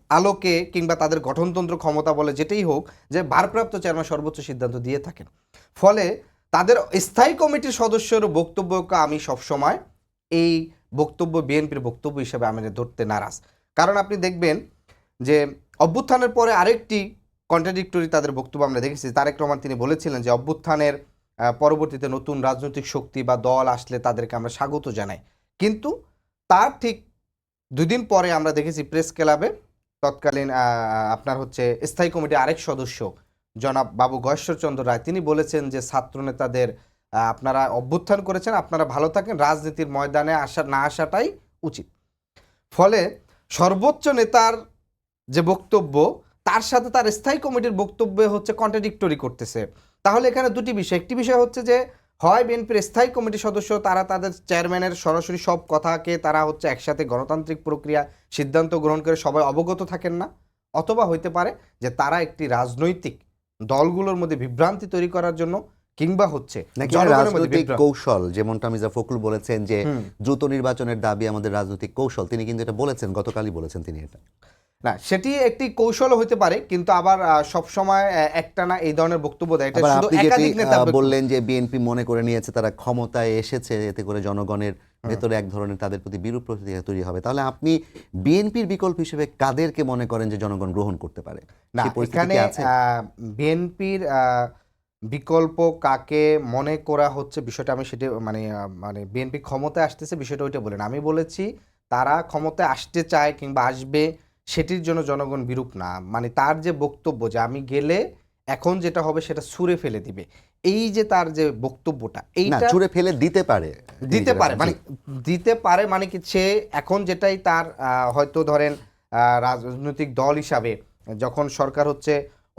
আলোকে কিংবা তাদের গঠনতন্ত্র ক্ষমতা বলে যেটাই হোক, যে ভারপ্রাপ্ত চেয়ারম্যান সর্বোচ্চ সিদ্ধান্ত দিয়ে থাকেন। ফলে তাদের স্থায়ী কমিটির সদস্যের বক্তব্যকে আমি সবসময় এই বক্তব্য বিএনপির বক্তব্য হিসেবে আমি ধরতে নারাজ। কারণ আপনি দেখবেন যে অভ্যুত্থানের পরে আরেকটি কন্ট্রাডিক্টরি তাদের বক্তব্য আমরা দেখেছি। তারেক রহমান তিনি বলেছিলেন যে অভ্যুত্থানের পরবর্তীতে নতুন রাজনৈতিক শক্তি বা দল আসলে তাদেরকে আমরা স্বাগত জানাই, কিন্তু তার ঠিক 2 দিন পরে আমরা দেখেছি প্রেস ক্লাবে তৎকালীন আপনার হচ্ছে স্থায়ী কমিটির আরেক সদস্য জনাব বাবু গয়েশ্বরচন্দ্র রায় তিনি বলেছেন যে ছাত্র নেতাদের আপনারা অভ্যুত্থান করেছেন, আপনারা ভালো থাকেন, রাজনীতির ময়দানে না আসাটাই উচিত। ফলে সর্বোচ্চ নেতার যে বক্তব্য তার সাথে তার স্থায়ী কমিটির বক্তব্য হচ্ছে কন্ট্রাডিক্টরি করতেছে। তাহলে এখানে 2টি বিষয়, একটি বিষয় হচ্ছে যে হয় বিএনপির স্থায়ী কমিটির সদস্য, তারা তাদের চেয়ারম্যানের সরাসরি সব কথাকে তারা হচ্ছে একসাথে গণতান্ত্রিক প্রক্রিয়া সিদ্ধান্ত গ্রহণ করে সবাই অবগত থাকেন না, অথবা হইতে পারে যে তারা একটি রাজনৈতিক দলগুলোর মধ্যে বিভ্রান্তি তৈরি করার জন্য, কিংবা হচ্ছে নাকি জনগণের মধ্যে রাজনৈতিক বিভ্রান্তি। কৌশল, যেমনটা মির্জা ফখরুল বলেছেন যে দ্রুত নির্বাচনের দাবি আমাদের রাজনৈতিক কৌশল, তিনি কিন্তু এটা বলেছেন, গতকালই বলেছেন তিনি এটা। না, সেটি একটি কৌশলও হতে পারে, কিন্তু আবার সব সময় একটানা এই ধরনের বক্তব্য দেয়, এটা আবার শুধু আপনি যেটি একাধিক নেতা বললেন যে বিএনপি মনে করে নিয়েছে তারা ক্ষমতায় এসেছে, এতে করে জনগণের ভেতরে এক ধরনের তাদের প্রতি বিরূপ প্রতিক্রিয়া তৈরি হবে, তাহলে আপনি বিএনপির বিকল্প হিসেবে কাদেরকে মনে করেন যে জনগণ গ্রহণ করতে পারে? না, সেই পরিস্থিতি এখানে কি আছে? বিএনপির বিকল্প কাকে মনে করা হচ্ছে বিষয়টা আমি সেটা মানে বিএনপি ক্ষমতায় আসতেছে বিষয়টা ওইটা বলেন, আমি বলেছি তারা ক্ষমতায় আসতে চায় কিংবা আসবে, সেটির জন্য জনগণ বিরূপ না, মানে তার যে বক্তব্য যে আমি গেলে এখন যেটা হবে সেটা ছুঁড়ে ফেলে দিবে, এই যে তার যে বক্তব্যটা না, এইটা ছুঁড়ে ফেলে দিতে পারে, দিতে পারে, মানে দিতে পারে, মানে কি সে এখন যেটাই তার হয়তো ধরেন রাজনৈতিক দল হিসাবে যখন সরকার হচ্ছে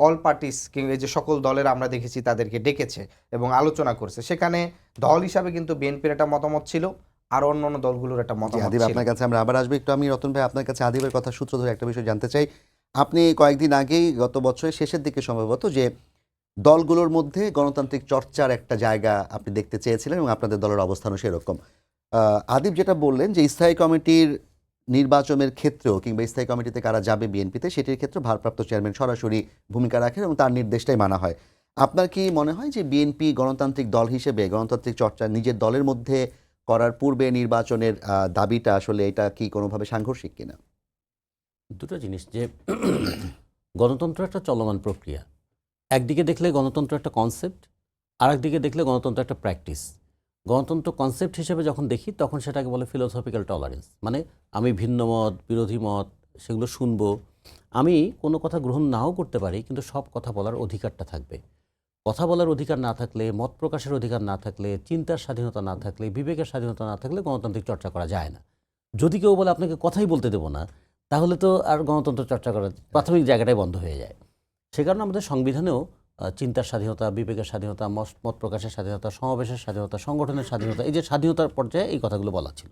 অল পার্টিস কিংবা এই যে সকল দলের আমরা দেখেছি তাদেরকে ডেকেছে এবং আলোচনা করছে, সেখানে দল হিসাবে কিন্তু বিএনপির একটা মতামত ছিল, আর অন্যান্য দলগুলোর একটা মতামত আদিব, ছিল। আপনার কাছে আমরা আবার আসবো একটু। আমি রতন ভাই আপনার কাছে আদিবের কথা সূত্র ধরে একটা বিষয় জানতে চাই। আপনি কয়েকদিন আগেই গত বছরের শেষের দিকে সম্ভবত যে দলগুলোর মধ্যে গণতান্ত্রিক চর্চার একটা জায়গা আপনি দেখতে চেয়েছিলেন এবং আপনাদের দলের অবস্থানও সেরকম। আদিব যেটা বললেন যে স্থায়ী কমিটির নির্বাচনের ক্ষেত্রেও কিংবা স্থায়ী কমিটিতে কারা যাবে বিএনপিতে, সেটির ক্ষেত্রে ভারপ্রাপ্ত চেয়ারম্যান সরাসরি ভূমিকা রাখেন এবং তার নির্দেশটাই মানা হয়। আপনার কি মনে হয় যে বিএনপি গণতান্ত্রিক দল হিসেবে গণতান্ত্রিক চর্চা নিজের দলের মধ্যে করার পূর্বে নির্বাচনের দাবিটা আসলে এটা কি কোনোভাবে সাংঘর্ষিক কিনা? দুটো জিনিস, যে গণতন্ত্র একটা চলমান প্রক্রিয়া। একদিকে দেখলে গণতন্ত্র একটা কনসেপ্ট, আর একদিকে দেখলে গণতন্ত্র একটা প্র্যাকটিস। গণতন্ত্র কনসেপ্ট হিসেবে যখন দেখি তখন সেটাকে বলে ফিলোসফিক্যাল টলারেন্স, মানে আমি ভিন্ন মত, বিরোধী মত সেগুলো শুনবো, আমি কোনো কথা গ্রহণ নাও করতে পারি, কিন্তু সব কথা বলার অধিকারটা থাকবে। কথা বলার অধিকার না থাকলে, মত প্রকাশের অধিকার না থাকলে, চিন্তার স্বাধীনতা না থাকলে, বিবেকের স্বাধীনতা না থাকলে গণতান্ত্রিক চর্চা করা যায় না। যদি কেউ বলে আপনাকে কথাই বলতে দেবো না, তাহলে তো আর গণতন্ত্র চর্চা করার প্রাথমিক জায়গাটাই বন্ধ হয়ে যায়। সে কারণে আমাদের সংবিধানেও চিন্তার স্বাধীনতা, বিবেকের স্বাধীনতা, মত প্রকাশের স্বাধীনতা, সমাবেশের স্বাধীনতা, সংগঠনের স্বাধীনতা, এই যে স্বাধীনতার পর্যায়ে এই কথাগুলো বলা ছিল।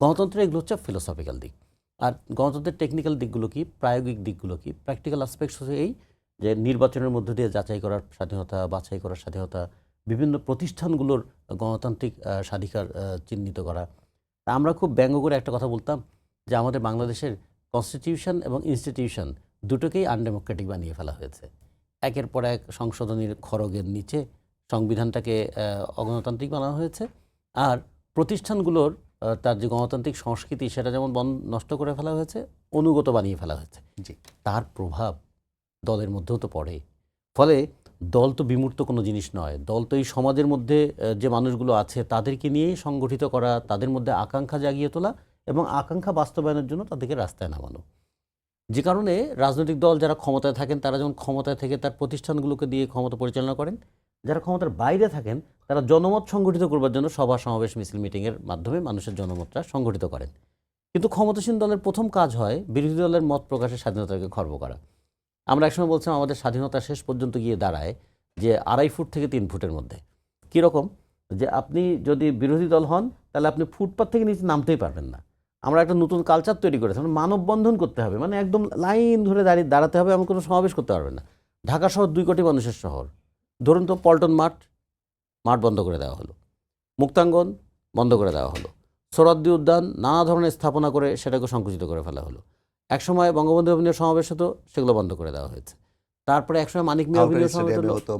গণতন্ত্রের এগুলো হচ্ছে ফিলোসফিক্যাল দিক। আর গণতন্ত্রের টেকনিক্যাল দিকগুলো কি, প্রায়োগিক দিকগুলো কি, প্র্যাকটিক্যাল অ্যাসপেক্টস হচ্ছে এই যে নির্বাচনের মধ্য দিয়ে যাচাই করার স্বাধীনতা, বাছাই করার স্বাধীনতা, বিভিন্ন প্রতিষ্ঠানগুলোর গণতান্ত্রিক স্বাধিকার চিহ্নিত করা। তা আমরা খুব ব্যঙ্গ করে একটা কথা বলতাম যে আমাদের বাংলাদেশের কনস্টিটিউশন এবং ইনস্টিটিউশন দুটোকেই আনডেমোক্রেটিক বানিয়ে ফেলা হয়েছে। একের পর এক সংশোধনীর খড়গের নিচে সংবিধানটাকে অগণতান্ত্রিক বানানো হয়েছে, আর প্রতিষ্ঠানগুলোর তার যে গণতান্ত্রিক সংস্কৃতি সেটা যেমন নষ্ট করে ফেলা হয়েছে, অনুগত বানিয়ে ফেলা হয়েছে। জি। তার প্রভাব দলের মধ্যেও তো পড়ে। ফলে দল তো বিমূর্ত কোনো জিনিস নয়, দল তো এই সমাজের মধ্যে যে মানুষগুলো আছে তাদেরকে নিয়েই সংগঠিত করা, তাদের মধ্যে আকাঙ্ক্ষা জাগিয়ে তোলা এবং আকাঙ্ক্ষা বাস্তবায়নের জন্য তাদেরকে রাস্তায় নামানো। যে কারণে রাজনৈতিক দল যারা ক্ষমতায় থাকেন তারা যখন ক্ষমতায় থেকে তার প্রতিষ্ঠানগুলোকে দিয়ে ক্ষমতা পরিচালনা করেন, যারা ক্ষমতার বাইরে থাকেন তারা জনমত সংগঠিত করবার জন্য সভা সমাবেশ মিছিল মিটিংয়ের মাধ্যমে মানুষের জনমতটা সংগঠিত করেন। কিন্তু ক্ষমতাসীন দলের প্রথম কাজ হয় বিরোধী দলের মত প্রকাশের স্বাধীনতাকে খর্ব করা। আমরা একসময় বলছিলাম আমাদের স্বাধীনতা শেষ পর্যন্ত গিয়ে দাঁড়ায় যে 2.5 ফুট থেকে 3 ফুটের মধ্যে। কীরকম? যে আপনি যদি বিরোধী দল হন তাহলে আপনি ফুটপাথ থেকে নিচে নামতেই পারবেন না। আমরা একটা নতুন কালচার তৈরি করেছি, মানে মানববন্ধন করতে হবে, মানে একদম লাইন ধরে দাঁড়াতে হবে, এমন কোনো সমাবেশ করতে পারবেন না। ঢাকা শহর 2 কোটি মানুষের শহর, ধরুন তো পল্টন মাঠ বন্ধ করে দেওয়া হলো, মুক্তাঙ্গন বন্ধ করে দেওয়া হলো, সোহরাওয়ার্দী উদ্যান নানা ধরনের স্থাপনা করে সেটাকে সংকুচিত করে ফেলা হলো। একসময় বঙ্গবন্ধু অভিনয় সমাবেশ হতো, সেগুলো বন্ধ করে দেওয়া হয়েছে। তারপরে একসময় মানিক মিয়া অভিনয় সমাবেশ হতো,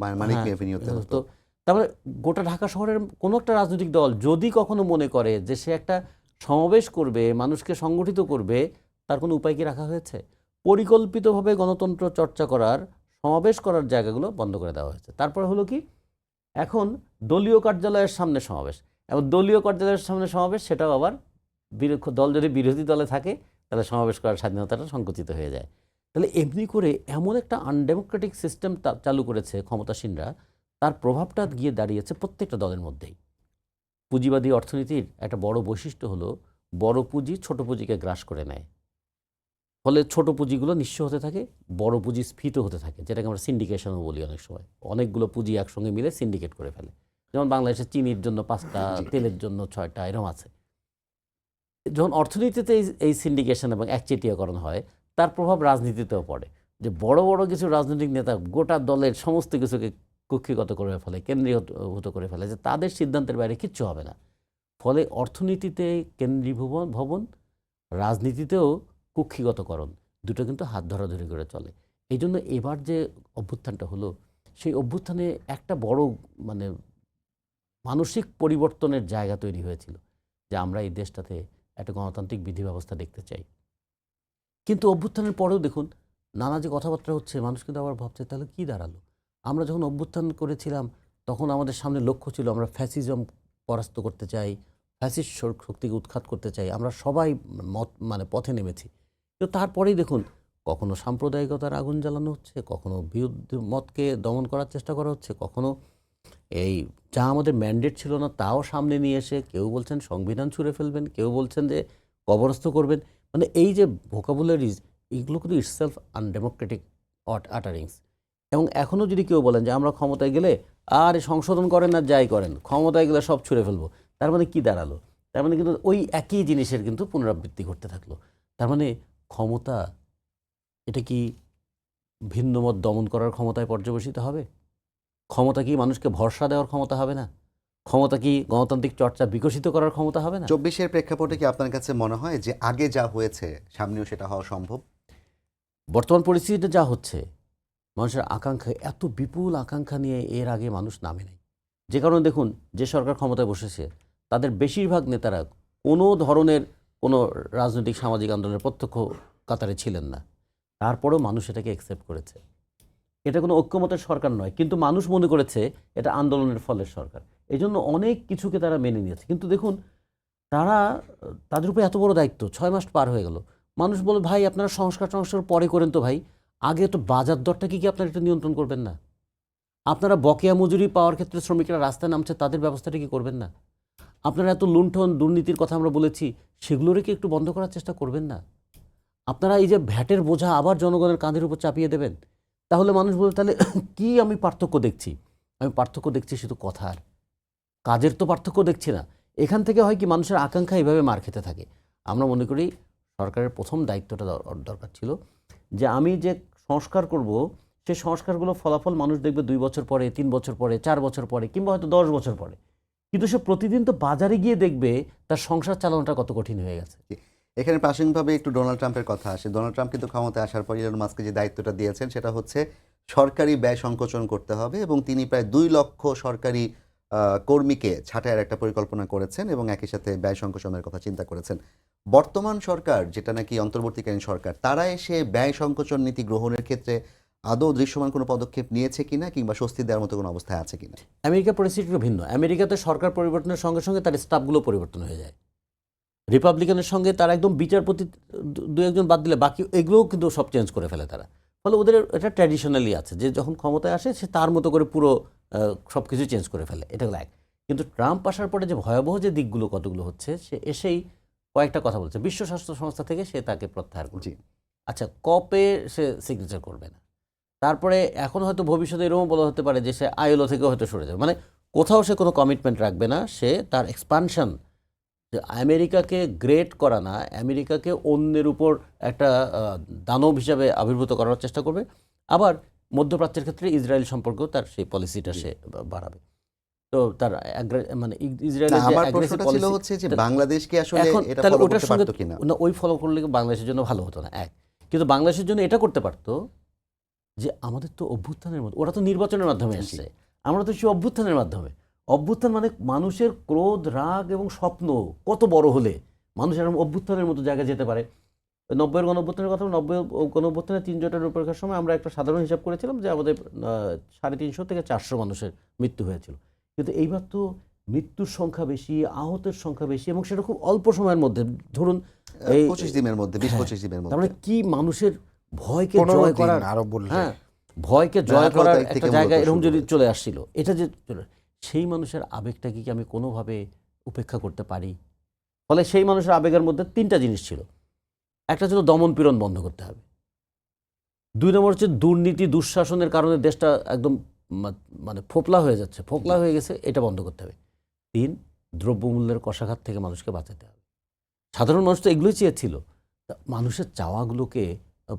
হতো। তারপরে গোটা ঢাকা শহরের কোনো একটা রাজনৈতিক দল যদি কখনো মনে করে যে সে একটা সমাবেশ করবে, মানুষকে সংগঠিত করবে, তার কোনো উপায় কি রাখা হয়েছে? পরিকল্পিতভাবে গণতন্ত্র চর্চা করার, সমাবেশ করার জায়গাগুলো বন্ধ করে দেওয়া হয়েছে। তারপরে হলো কি, এখন দলীয় কার্যালয়ের সামনে সমাবেশ, এবং দলীয় কার্যালয়ের সামনে সমাবেশ সেটাও আবার দল যদি বিরোধী দলে থাকে তাহলে সমাবেশ করার স্বাধীনতাটা সংকুচিত হয়ে যায়। তাহলে এমনি করে এমন একটা আনডেমোক্রেটিক সিস্টেম চালু করেছে ক্ষমতাসীনরা, তার প্রভাবটা গিয়ে দাঁড়িয়েছে প্রত্যেকটা দলের মধ্যেই। পুঁজিবাদী অর্থনীতির একটা বড় বৈশিষ্ট্য হলো বড় পুঁজি ছোট পুঁজিকে গ্রাস করে নেয়, ফলে ছোট পুঁজিগুলো নিঃস্ব হতে থাকে, বড় পুঁজি স্ফীত হতে থাকে, যেটাকে আমরা সিন্ডিকেশনও বলি। অনেক সময় অনেকগুলো পুঁজি একসঙ্গে মিলে সিন্ডিকেট করে ফেলে। যেমন বাংলাদেশে চিনির জন্য 5টা, তেলের জন্য 6টা, এরকম আছে। যখন অর্থনীতিতে এই সিন্ডিকেশন এবং একচেটিয়াকরণ হয়, তার প্রভাব রাজনীতিতেও পড়ে। যে বড় বড় কিছু রাজনৈতিক নেতা গোটা দলের সমস্ত কিছুকে কক্ষিগত করে ফেলে, কেন্দ্রীভূত করে ফেলে, যে তাদের সিদ্ধান্তের বাইরে কিচ্ছু হবে না। ফলে অর্থনীতিতে কেন্দ্রীভবন, রাজনীতিতেও কক্ষিগতকরণ, দুটো কিন্তু হাত ধরাধরি করে চলে। এই জন্য এবার যে অভ্যুত্থানটা হলো, সেই অভ্যুত্থানে একটা বড় মানে মানসিক পরিবর্তনের জায়গা তৈরি হয়েছিল, যে আমরা এই দেশটাতে একটা গণতান্ত্রিক বিধি ব্যবস্থা দেখতে চাই। কিন্তু অভ্যুত্থানের পরেও দেখুন নানা যে কথাবার্তা হচ্ছে, মানুষ কিন্তু আবার ভাবছে তাহলে কি দাঁড়ালো। আমরা যখন অভ্যুত্থান করেছিলাম তখন আমাদের সামনে লক্ষ্য ছিল আমরা ফ্যাসিজম পরাস্ত করতে চাই, ফ্যাসিস্ট শক্তিকে উৎখাত করতে চাই, আমরা সবাই পথে নেমেছি। তো তারপরেই দেখুন কখনো সাম্প্রদায়িকতার আগুন জ্বালানো হচ্ছে, কখনো বিরুদ্ধ মতকে দমন করার চেষ্টা করা হচ্ছে, কখনো এই যা আমাদের ম্যান্ডেট ছিল না তাও সামনে নিয়ে এসে কেউ বলছেন সংবিধান ছুঁড়ে ফেলবেন, কেউ বলছেন যে কবরস্থ করবেন। মানে এই যে ভোকাবুলারিজ, এগুলো কিন্তু ইটসেলফ আনডেমোক্রেটিক আটারিংস। এবং এখনও যদি কেউ বলেন যে আমরা ক্ষমতায় গেলে আর সংশোধন করেন আর যাই করেন, ক্ষমতায় গেলে সব ছুঁড়ে ফেলবো, তার মানে কি দাঁড়ালো? তার মানে কিন্তু ওই একই জিনিসের কিন্তু পুনরাবৃত্তি করতে থাকলো। তার মানে ক্ষমতা এটা কি ভিন্ন মত দমন করার ক্ষমতায় পর্যবেসিত হবে? ক্ষমতা কি মানুষকে ভরসা দেওয়ার ক্ষমতা হবে না? ক্ষমতা কি গণতান্ত্রিক চর্চা বিকশিত করার ক্ষমতা হবে না? 24-এর প্রেক্ষাপটে কি আপনার কাছে মনে হয় যে আগে যা হয়েছে সামনেও সেটা হওয়া সম্ভব? বর্তমান পরিস্থিতিতে যা হচ্ছে, মানুষের আকাঙ্ক্ষা, এত বিপুল আকাঙ্ক্ষা নিয়ে এর আগে মানুষ নামে নাই। যে কারণে দেখুন যে সরকার ক্ষমতায় বসেছে তাদের বেশিরভাগ নেতারা কোনো ধরনের কোনো রাজনৈতিক সামাজিক আন্দোলনের প্রত্যক্ষ কাতারে ছিলেন না। তারপরেও মানুষ এটাকে অ্যাকসেপ্ট করেছে। এটা কোনো ঐক্যমতের সরকার নয়, কিন্তু মানুষ মনে করেছে এটা আন্দোলনের ফলের সরকার। এই জন্য অনেক কিছুকে তারা মেনে নিয়েছে। কিন্তু দেখুন তাদের উপরে এত বড় দায়িত্ব, 6 মাস পার হয়ে গেল। মানুষ বলে ভাই আপনারা সংস্কার পরে করেন তো ভাই, আগে তো বাজার দরটা কি আপনারা একটু নিয়ন্ত্রণ করবেন না? আপনারা বকেয়া মজুরি পাওয়ার ক্ষেত্রে শ্রমিকরা রাস্তায় নামছে, তাদের ব্যবস্থাটা কি করবেন না? আপনারা এত লুণ্ঠন দুর্নীতির কথা আমরা বলেছি, সেগুলোরে কি একটু বন্ধ করার চেষ্টা করবেন না? আপনারা এই যে ভ্যাটের বোঝা আবার জনগণের কাঁধের উপর চাপিয়ে দেবেন, তাহলে মানুষ বলবে তাহলে কি আমি পার্থক্য দেখছি? আমি পার্থক্য দেখছি শুধু কথার, কাজের তো পার্থক্য দেখছি না। এখান থেকে হয় কি মানুষের আকাঙ্ক্ষা এইভাবে মার খেতে থাকে। আমরা মনে করি সরকারের প্রথম দায়িত্বটা দরকার ছিল যে আমি যে সংস্কার করব, সেই সংস্কারগুলো ফলাফল মানুষ দেখবে 2 বছর পরে, 3 বছর পরে, 4 বছর পরে, কিংবা হয়তো 10 বছর পরে। কিন্তু সে প্রতিদিন তো বাজারে গিয়ে দেখবে তার সংসার চালানোটা কত কঠিন হয়ে গেছে। এখানে প্রাসঙ্গিকভাবে একটু ডোনাল্ড ট্রাম্পের কথা আসে। ডোনাল্ড ট্রাম্প কিন্তু ক্ষমতায় আসার পর ইলন মাস্ককে যে দায়িত্বটা দিয়েছেন সেটা হচ্ছে সরকারি ব্যয় সংকোচন করতে হবে, এবং তিনি প্রায় 2 লক্ষ সরকারি কর্মীকে ছাঁটাইয়ের একটা পরিকল্পনা করেছেন এবং একই সাথে ব্যয় সংকোচনের কথা চিন্তা করেছেন। বর্তমান সরকার, যেটা নাকি অন্তর্বর্তীকালীন সরকার, তারা এসে ব্যয় সংকোচন নীতি গ্রহণের ক্ষেত্রে আদৌ দৃশ্যমান কোনো পদক্ষেপ নিয়েছে কিনা, কিংবা স্বস্তি দেওয়ার মতো কোনো অবস্থায় আছে কিনা? আমেরিকার পরিস্থিতি ভিন্ন। আমেরিকাতে সরকার পরিবর্তনের সঙ্গে সঙ্গে তার স্টাফগুলো পরিবর্তন হয়ে যায়। রিপাবলিকানের সঙ্গে তারা একদম বিচারপতি 2-1 বাদ দিলে বাকি এগুলোও কিন্তু সব চেঞ্জ করে ফেলে তারা। ফলে ওদের এটা ট্র্যাডিশনালি আছে যে যখন ক্ষমতায় আসে সে তার মতো করে পুরো সব কিছু চেঞ্জ করে ফেলে, এটা হলো এক। কিন্তু ট্রাম্প আসার পরে যে ভয়াবহ যে দিকগুলো কতগুলো হচ্ছে, সে এসেই কয়েকটা কথা বলছে। বিশ্ব স্বাস্থ্য সংস্থা থেকে সে তাকে প্রত্যাহার করছে। আচ্ছা, কপে সে সিগনেচার করবে না। তারপরে এখন হয়তো ভবিষ্যতে এরকম বলা হতে পারে যে সে আইএলও থেকে হয়তো সরে যাবে। মানে কোথাও সে কোনো কমিটমেন্ট রাখবে না। সে তার এক্সপানশন, যে আমেরিকাকে গ্রেট করা না, আমেরিকাকে অন্যের উপর একটা দানব হিসাবে আবির্ভূত করার চেষ্টা করবে। আবার মধ্যপ্রাচ্যের ক্ষেত্রে ইসরায়েল সম্পর্কেও তার সেই পলিসিটা সে বাড়াবে। তো তার ইসরায়েলের যে আমার aggressive প্রশ্নটা ছিল policy, হচ্ছে যে বাংলাদেশ কি আসলে এখন এটা তাহলে ফলো ওটার করতে সঙ্গে পারতো কিনা? না, ওই ফলো করলে বাংলাদেশের জন্য ভালো হতো না এক। কিন্তু বাংলাদেশের জন্য এটা করতে পারতো যে আমাদের তো অভ্যুত্থানের মধ্যে, ওরা তো নির্বাচনের মাধ্যমে আসছে, আমরা তো সেই অভ্যুত্থানের মাধ্যমে। অভ্যুত্থান মানে মানুষের ক্রোধ, রাগ এবং স্বপ্ন কত বড় হলে মানুষ এরকম অভ্যুত্থানের মতো জায়গায় যেতে পারে। 90-এর গণঅভ্যুত্থানের কথা, 90 গণঅভ্যুত্থানের 3 জোটের রূপরেখার সময় আমরা একটা সাধারণ হিসাব করেছিলাম যে আমাদের 350 থেকে 400 মানুষের মৃত্যু হয়েছিল। কিন্তু এইবার তো মৃত্যুর সংখ্যা বেশি, আহতের সংখ্যা বেশি, এবং সেটা খুব অল্প সময়ের মধ্যে, ধরুন 25 দিনের মধ্যে, 20-25 দিনের তার মধ্যে। মানে কি মানুষের ভয়কে 15 জয় দিন করার, আরো বললে। হ্যাঁ, ভয়কে জয় 18 করার তারিখ একটা থেকে জায়গা মূলত এরকম শুরু যদি হয়েছে। চলে আসছিল, এটা যে সেই মানুষের আবেগটাকে কি আমি কোনোভাবে উপেক্ষা করতে পারি? ফলে সেই মানুষের আবেগের মধ্যে 3টা জিনিস ছিল। একটা ছিল দমন পীড়ন বন্ধ করতে হবে। 2 নম্বর হচ্ছে দুর্নীতি দুঃশাসনের কারণে দেশটা একদম মানে ফোকলা হয়ে যাচ্ছে, ফোকলা হয়ে গেছে, এটা বন্ধ করতে হবে। 3, দ্রব্যমূল্যের কষাঘাত থেকে মানুষকে বাঁচাতে হবে। সাধারণ মানুষ তো এগুলোই চেয়েছিল। তা মানুষের চাওয়াগুলোকে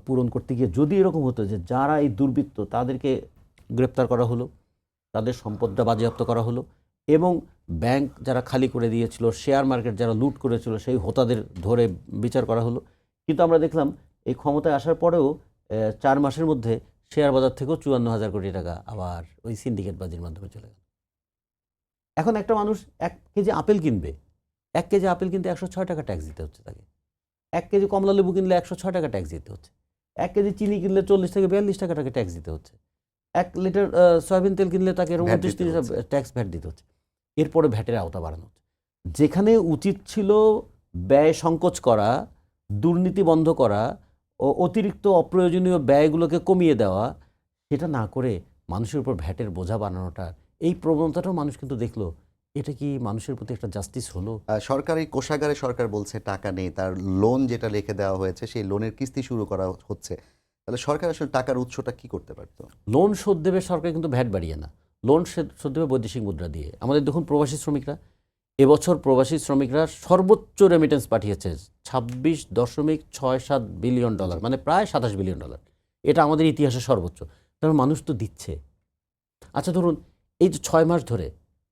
পূরণ করতে গিয়ে যদি এরকম হতো যে যারা এই দুর্বৃত্ত তাদেরকে গ্রেপ্তার করা হলো, তাদের সম্পদটা বাজেয়াপ্ত করা হলো, এবং ব্যাংক যারা খালি করে দিয়েছিল, শেয়ার মার্কেট যারা লুট করেছিল সেই হোতাদের ধরে বিচার করা হলো। কিন্তু আমরা দেখলাম এই ক্ষমতায় আসার পরেও 4 মাসের মধ্যে শেয়ার বাজার থেকেও 54,000 কোটি টাকা আবার ওই সিন্ডিকেটবাজির মাধ্যমে চলে গেল। এখন একটা মানুষ 1 কেজি আপেল কিনবে, 1 কেজি আপেল কিনতে 106 টাকা ট্যাক্স দিতে হচ্ছে তাকে। 1 কেজি কমলা লেবু কিনলে 106 টাকা ট্যাক্স দিতে হচ্ছে। 1 কেজি চিনি কিনলে 40 থেকে 42 টাকা টাকা ট্যাক্স দিতে হচ্ছে। 1 লিটার সয়াবিন তেল কিনলে তাকে এরকম ভ্যাট 29-30 দিতে হচ্ছে। ট্যাক্স ভ্যাট দিতে হচ্ছে। এরপরে ভ্যাটের আওতা বাড়ানো হচ্ছে। যেখানে উচিত ছিল ব্যয় সংকোচ করা, দুর্নীতি বন্ধ করা ও অতিরিক্ত অপ্রয়োজনীয় ব্যয়গুলোকে কমিয়ে দেওয়া, সেটা না করে মানুষের উপর ভ্যাটের বোঝা বানানোটা, এই প্রবণতাটাও মানুষ কিন্তু দেখলো। এটা কি মানুষের প্রতি একটা জাস্টিস হলো? সরকারি কোষাগারে সরকার বলছে টাকা নেই, তার লোন যেটা রেখে দেওয়া হয়েছে সেই লোনের কিস্তি শুরু করা হচ্ছে। তাহলে সরকার আসলে টাকার উৎসটা কি করতে পারতো? লোন শোধ দেবে সরকার, কিন্তু ভ্যাট বাড়িয়ে না। লোন শোধ দেবে বৈদেশিক মুদ্রা দিয়ে। আমাদের দেখুন প্রবাসী শ্রমিকরা, এবছর প্রবাসী শ্রমিকরা সর্বোচ্চ রেমিটেন্স পাঠিয়েছে, $26.67 বিলিয়ন, মানে প্রায় $27 বিলিয়ন। এটা আমাদের ইতিহাসে সর্বোচ্চ। তার মানুষ তো দিচ্ছে। আচ্ছা ধরুন এই যে 6 মাস ধরে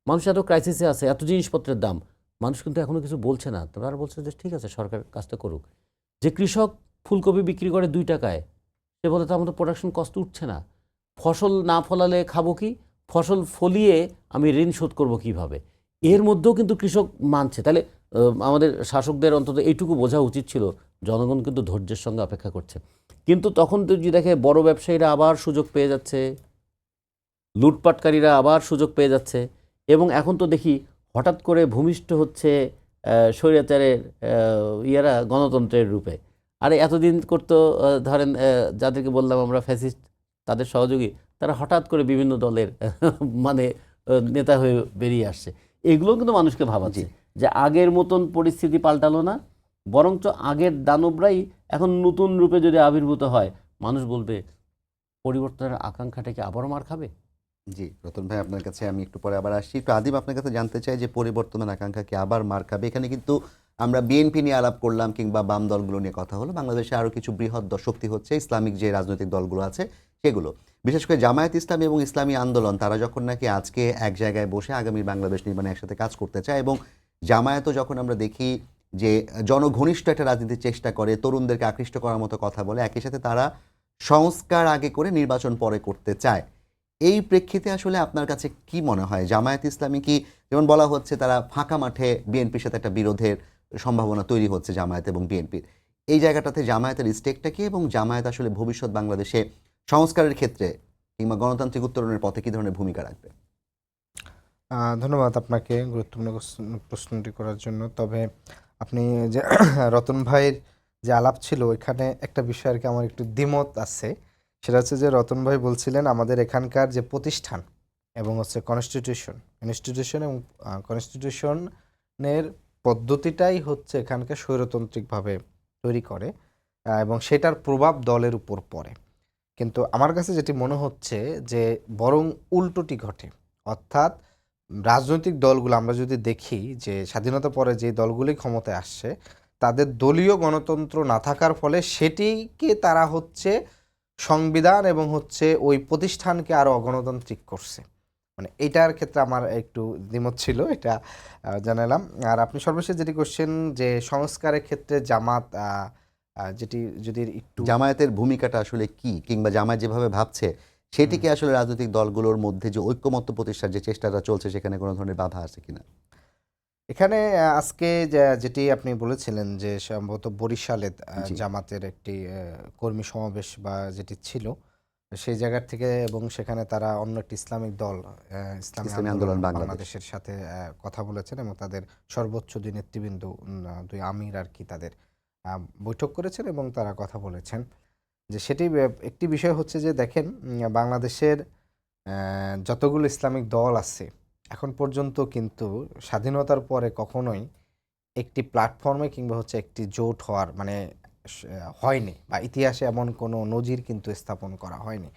মানুষ এত ক্রাইসিসে আছে, এত জিনিসপত্রের দাম, মানুষ কিন্তু এখনো কিছু বলছে না। তারা বলছে যে ঠিক আছে, সরকার কাজটা করুক। যে কৃষক ফুলকপি বিক্রি করে 2 টাকায়, সে বলে তো আমাদের প্রোডাকশন কস্ট উঠছে না, ফসল না ফলালে খাবো কি, ফসল ফলিয়ে আমি ঋণ শোধ করবো কিভাবে। এর মধ্যেও কিন্তু কৃষক মানছে। তাহলে আমাদের শাসকদের অন্তত এইটুকু বোঝা উচিত ছিল, জনগণ কিন্তু ধৈর্যের সঙ্গে অপেক্ষা করছে। কিন্তু তখন তো যদি দেখে বড় ব্যবসায়ীরা আবার সুযোগ পেয়ে যাচ্ছে, লুটপাটকারীরা আবার সুযোগ পেয়ে যাচ্ছে, এবং এখন তো দেখি হঠাৎ করে ভূমিষ্ঠ হচ্ছে স্বৈরাচারের ইয়ারা গণতন্ত্রের রূপে। আরে এতদিন করতো ধরেন যাদেরকে বললাম আমরা ফ্যাসিস্ট, তাদের সহযোগী, তারা হঠাৎ করে বিভিন্ন দলের মানে নেতা হয়ে বেরিয়ে আসছে। এগুলো কিন্তু মানুষকে ভাবাচ্ছে যে আগের মতন পরিস্থিতি পাল্টালো না, বরঞ্চ আগের দানবরাই এখন নতুন রূপে যদি আবির্ভূত হয়, মানুষ বলবে পরিবর্তনের আকাঙ্ক্ষাটাকে আবারও মার খাবে। জি, রতন ভাই, আপনার কাছে আমি একটু পরে আবার আসছি। একটু আদিব, আপনার কাছে জানতে চাই যে পরিবর্তনের আকাঙ্ক্ষা কি আবার মার খাবে? এখানে কিন্তু আমরা বিএনপি নিয়ে আলাপ করলাম কিংবা বাম দলগুলো নিয়ে কথা হলো। বাংলাদেশে আরও কিছু বৃহৎ শক্তি হচ্ছে, ইসলামিক যে রাজনৈতিক দলগুলো আছে সেগুলো। বিশেষ করে জামায়াত ইসলামী এবং ইসলামী আন্দোলন, তারা যখন নাকি আজকে এক জায়গায় বসে আগামী বাংলাদেশ নির্মাণে একসাথে কাজ করতে চায়, এবং জামায়াতও যখন আমরা দেখি যে জনঘনিষ্ঠ একটা রাজনীতির চেষ্টা করে, তরুণদেরকে আকৃষ্ট করার মতো কথা বলে, একই সাথে তারা সংস্কার আগে করে নির্বাচন পরে করতে চায়। এই প্রেক্ষিতে আসলে আপনার কাছে কি মনে হয়, জামায়াত ইসলামী কি, যেমন বলা হচ্ছে তারা ফাঁকা মাঠে বিএনপির সাথে একটা বিরোধের সম্ভাবনা তৈরি হচ্ছে জামায়াত এবং বিএনপির, এই জায়গাটাতে জামায়াতের স্টেকটা কি, এবং জামায়াত আসলে ভবিষ্যৎ বাংলাদেশে সংস্কারের ক্ষেত্রে কিংবা গণতান্ত্রিক উত্তরণের পথে কি ধরনের ভূমিকা রাখবে? ধন্যবাদ আপনাকে গুরুত্বপূর্ণ প্রশ্নটি করার জন্য। তবে আপনি যে রতন ভাইয়ের যে আলাপ ছিল, এখানে একটা বিষয় আর কি আমার একটু দ্বিমত আছে। সেটা হচ্ছে যে রতন ভাই বলছিলেন আমাদের এখানকার যে প্রতিষ্ঠান এবং হচ্ছে ইনস্টিটিউশন এবং কনস্টিটিউশনের পদ্ধতিটাই হচ্ছে এখানকার স্বৈরতান্ত্রিকভাবে তৈরি করে, এবং সেটার প্রভাব দলের উপর পড়ে। কিন্তু আমার কাছে যেটি মনে হচ্ছে যে বরং উল্টোটি ঘটে। অর্থাৎ রাজনৈতিক দলগুলো আমরা যদি দেখি যে স্বাধীনতা পরে যে দলগুলি ক্ষমতায় আসছে, তাদের দলীয় গণতন্ত্র না থাকার ফলে সেটিকে তারা হচ্ছে সংবিধান এবং হচ্ছে ওই প্রতিষ্ঠানকে আরও অগণতান্ত্রিক করছে। মানে এইটার ক্ষেত্রে আমার একটু দ্বিমত ছিল, এটা জানালাম। আর আপনি সর্বশেষ যেটি কোশ্চেন যে সংস্কারের ক্ষেত্রে জামাত, যেটি যদি একটু জামায়াতের ভূমিকাটা আসলে কি, কিংবা জামায়াত যেভাবে ভাবছে সেটিকে আসলে রাজনৈতিক দলগুলোর মধ্যে যে ঐক্যমত্য প্রতিষ্ঠার যে চেষ্টাটা চলছে সেখানে কোনো ধরনের বাধা আছে কিনা? এখানে আজকে যেটি আপনি বলেছিলেন যে সম্ভবত বরিশালে জি। জামাতের একটি কর্মী সমাবেশ বা যেটি ছিল সেই জায়গার থেকে, এবং সেখানে তারা অন্য একটি ইসলামিক দল ইসলামী ইসলামী আন্দোলন আন্দোলন বাংলাদেশ। বাংলাদেশের সাথে কথা বলেছেন, এবং তাদের সর্বোচ্চ দুই নেতৃবৃন্দ, দুই আমির আর কি, তাদের বৈঠক করেছেন এবং তারা কথা বলেছেন। যে সেটি একটি বিষয় হচ্ছে যে দেখেন, বাংলাদেশের যতগুলো ইসলামিক দল আছে এখন পর্যন্ত কিন্তু স্বাধীনতার পরে কখনোই একটি প্ল্যাটফর্মে কিংবা হচ্ছে একটি জোট হওয়ার মানে হয়নি, বা ইতিহাসে এমন কোনো নজির কিন্তু স্থাপন করা হয়নি।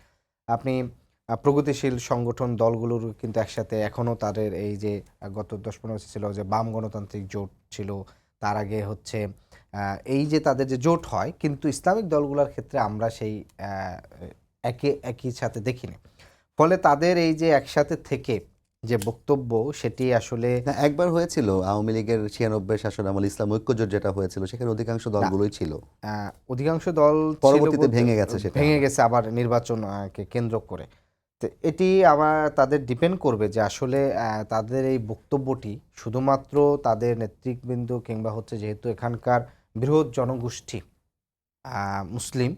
আপনি প্রগতিশীল সংগঠন দলগুলোর কিন্তু একসাথে এখনো তাদের এই যে গত 10-15 বছর ছিল যে বাম গণতান্ত্রিক জোট ছিল, তার আগে হচ্ছে এই যে তাদের যে জোট হয়, কিন্তু ইসলামিক দলগুলোর ক্ষেত্রে আমরা সেই একই সাথে দেখিনি। ফলে তাদের এই যে একসাথে থেকে যে বক্তব্য সেটি আসলে না, একবার হয়েছিল আওয়ামী লীগের 96 শাসনামল ইসলাম ঐক্যজোট যেটা হয়েছিল, সেখানে অধিকাংশ দলগুলোই ছিল, অধিকাংশ দল ছিল পরবর্তীতে বলতে- ভেঙে গেছে সেটা। ভেঙে গেছে আবার নির্বাচনকে কেন্দ্র করে। তো এটি আমার তাদের ডিপেন্ড করবে যে আসলে তাদের এই বক্তব্যটি শুধুমাত্র তাদের নেতৃবৃন্দ কিংবা হচ্ছে যেহেতু এখানকার বৃহৎ জনগোষ্ঠী মুসলিম,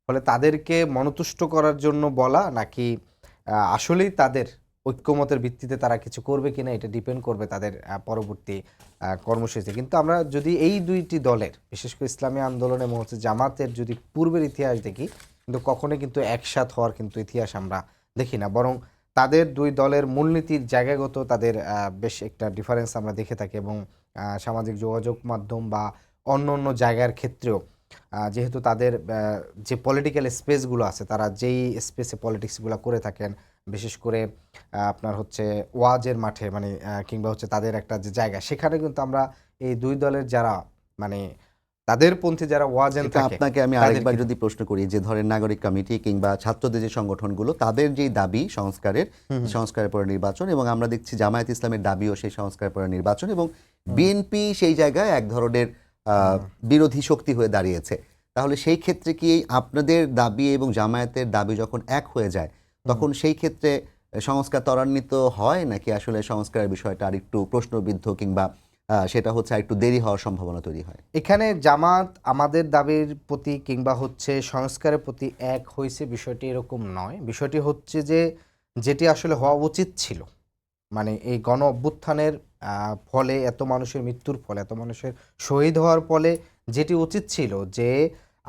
ফলে তাদেরকে মনতুষ্ট করার জন্য বলা, নাকি আসলেই তাদের ঐক্যমতের ভিত্তিতে তারা কিছু করবে কিনা, এটা ডিপেন্ড করবে তাদের পরবর্তী কর্মসূচি। কিন্তু আমরা যদি এই দুইটি দলের, বিশেষ করে ইসলামী আন্দোলন এবং হচ্ছে জামাতের যদি পূর্বের ইতিহাস দেখি, কিন্তু কখনোই কিন্তু একসাথ হওয়ার কিন্তু ইতিহাস আমরা দেখি না, বরং তাদের দুই দলের মূলনীতির জায়গাগত তাদের বেশ একটা ডিফারেন্স আমরা দেখে থাকি। এবং সামাজিক যোগাযোগ মাধ্যম বা অন্য অন্য জায়গার ক্ষেত্রেও যেহেতু তাদের যে পলিটিক্যাল স্পেসগুলো আছে, তারা যেই স্পেসে পলিটিক্সগুলো করে থাকেন, বিশেষ করে আপনার হচ্ছে ওয়াজের মাঠে, মানে কিংবা হচ্ছে তাদের একটা যে জায়গা, সেখানে কিন্তু আমরা এই দুই দলের যারা মানে তাদের পন্থী যারা ওয়াজেন এটা থাকে, আপনাকে আমি আরেকবার যদি প্রশ্ন করি, যে ধরেন নাগরিক কমিটি কিংবা ছাত্রদের যে সংগঠনগুলো, তাদের যে দাবি সংস্কারের পরে নির্বাচন, এবং আমরা দেখছি জামায়াত ইসলামের দাবিও সেই সংস্কারের পরে নির্বাচন, এবং বিএনপি সেই জায়গায় এক ধরনের বিরোধী শক্তি হয়ে দাঁড়িয়েছে, তাহলে সেই ক্ষেত্রে কি আপনাদের দাবি এবং জামায়াতের দাবি যখন এক হয়ে যায়, তখন সেই ক্ষেত্রে সংস্কার ত্বরান্বিত হয়, নাকি আসলে সংস্কারের বিষয়টা আরেকটু প্রশ্নবিদ্ধ কিংবা সেটা হচ্ছে একটু দেরি হওয়ার সম্ভাবনা তৈরি হয়? এখানে জামাত আমাদের দাবির প্রতি কিংবা হচ্ছে সংস্কারের প্রতি এক হয়েছে, বিষয়টি এরকম নয়। বিষয়টি হচ্ছে যে যেটি আসলে হওয়া উচিত ছিল, মানে এই গণ অভ্যুত্থানের ফলে, এত মানুষের মৃত্যুর ফলে, এত মানুষের শহীদ হওয়ার ফলে যেটি উচিত ছিল যে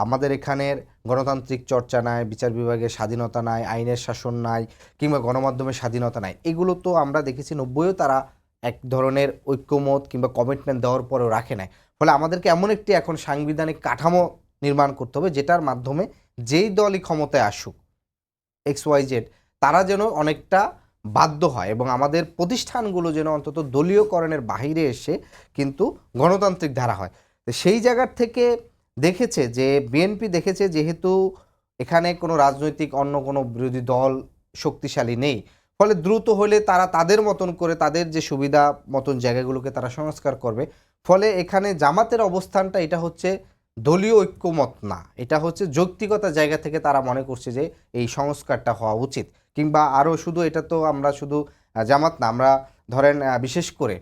আমাদের এখানের গণতান্ত্রিক চর্চা নাই, বিচার বিভাগের স্বাধীনতা নাই, আইনের শাসন নাই, কিংবা গণমাধ্যমের স্বাধীনতা নাই, এগুলো তো আমরা দেখেছি 90-এও তারা এক ধরনের ঐক্যমত কিংবা কমিটমেন্ট দেওয়ার পরেও রাখে নাই। ফলে আমাদেরকে এমন একটি এখন সাংবিধানিক কাঠামো নির্মাণ করতে হবে যেটার মাধ্যমে যেই দলই ক্ষমতায় আসুক, XYZ, তারা যেন অনেকটা বাধ্য হয় এবং আমাদের প্রতিষ্ঠানগুলো যেন অন্তত দলীয়করণের বাহিরে এসে কিন্তু গণতান্ত্রিক ধারা হয়। তো সেই জায়গার থেকে দেখেছে যে বিএনপি দেখেছে যেহেতু এখানে কোনো রাজনৈতিক অন্য কোনো বিরোধী দল শক্তিশালী নেই, ফলে দ্রুত হলে তারা তাদের মতন করে তাদের যে সুবিধা মতন জায়গাগুলোকে তারা সংস্কার করবে। ফলে এখানে জামাতের অবস্থানটা এটা হচ্ছে দলীয় ঐক্যমত না, এটা হচ্ছে যৌক্তিকতা জায়গা থেকে তারা মনে করছে যে এই সংস্কারটা হওয়া উচিত। কিংবা আরও শুধু এটা তো আমরা শুধু জামাত না, আমরা ধরেন বিশেষ করে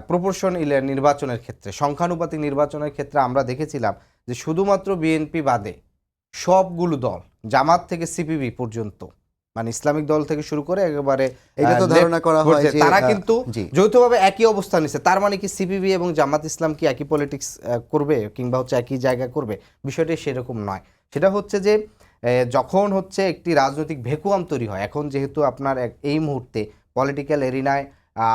প্রপোর্শন নির্বাচনের ক্ষেত্রে, সংখ্যানুপাতিক নির্বাচনের ক্ষেত্রে আমরা দেখেছিলাম যে শুধুমাত্র বিএনপি বাদে সবগুলো দল, জামাত থেকে সিপিবি পর্যন্ত, মানে ইসলামিক দল থেকে শুরু করে একেবারে এটা তো ধারণা করা হয় যে তারা কিন্তু জি, যৌথভাবে একই অবস্থান নিচ্ছে। তার মানে কি সিপিবি এবং জামাত ইসলাম কি একই পলিটিক্স করবে কিংবা হচ্ছে একই জায়গা করবে? বিষয়টি সেরকম নয়। সেটা হচ্ছে যে যখন হচ্ছে একটি রাজনৈতিক ভ্যাকুয়াম তৈরি হয়, এখন যেহেতু আপনার এই মুহূর্তে পলিটিক্যাল এরিনায়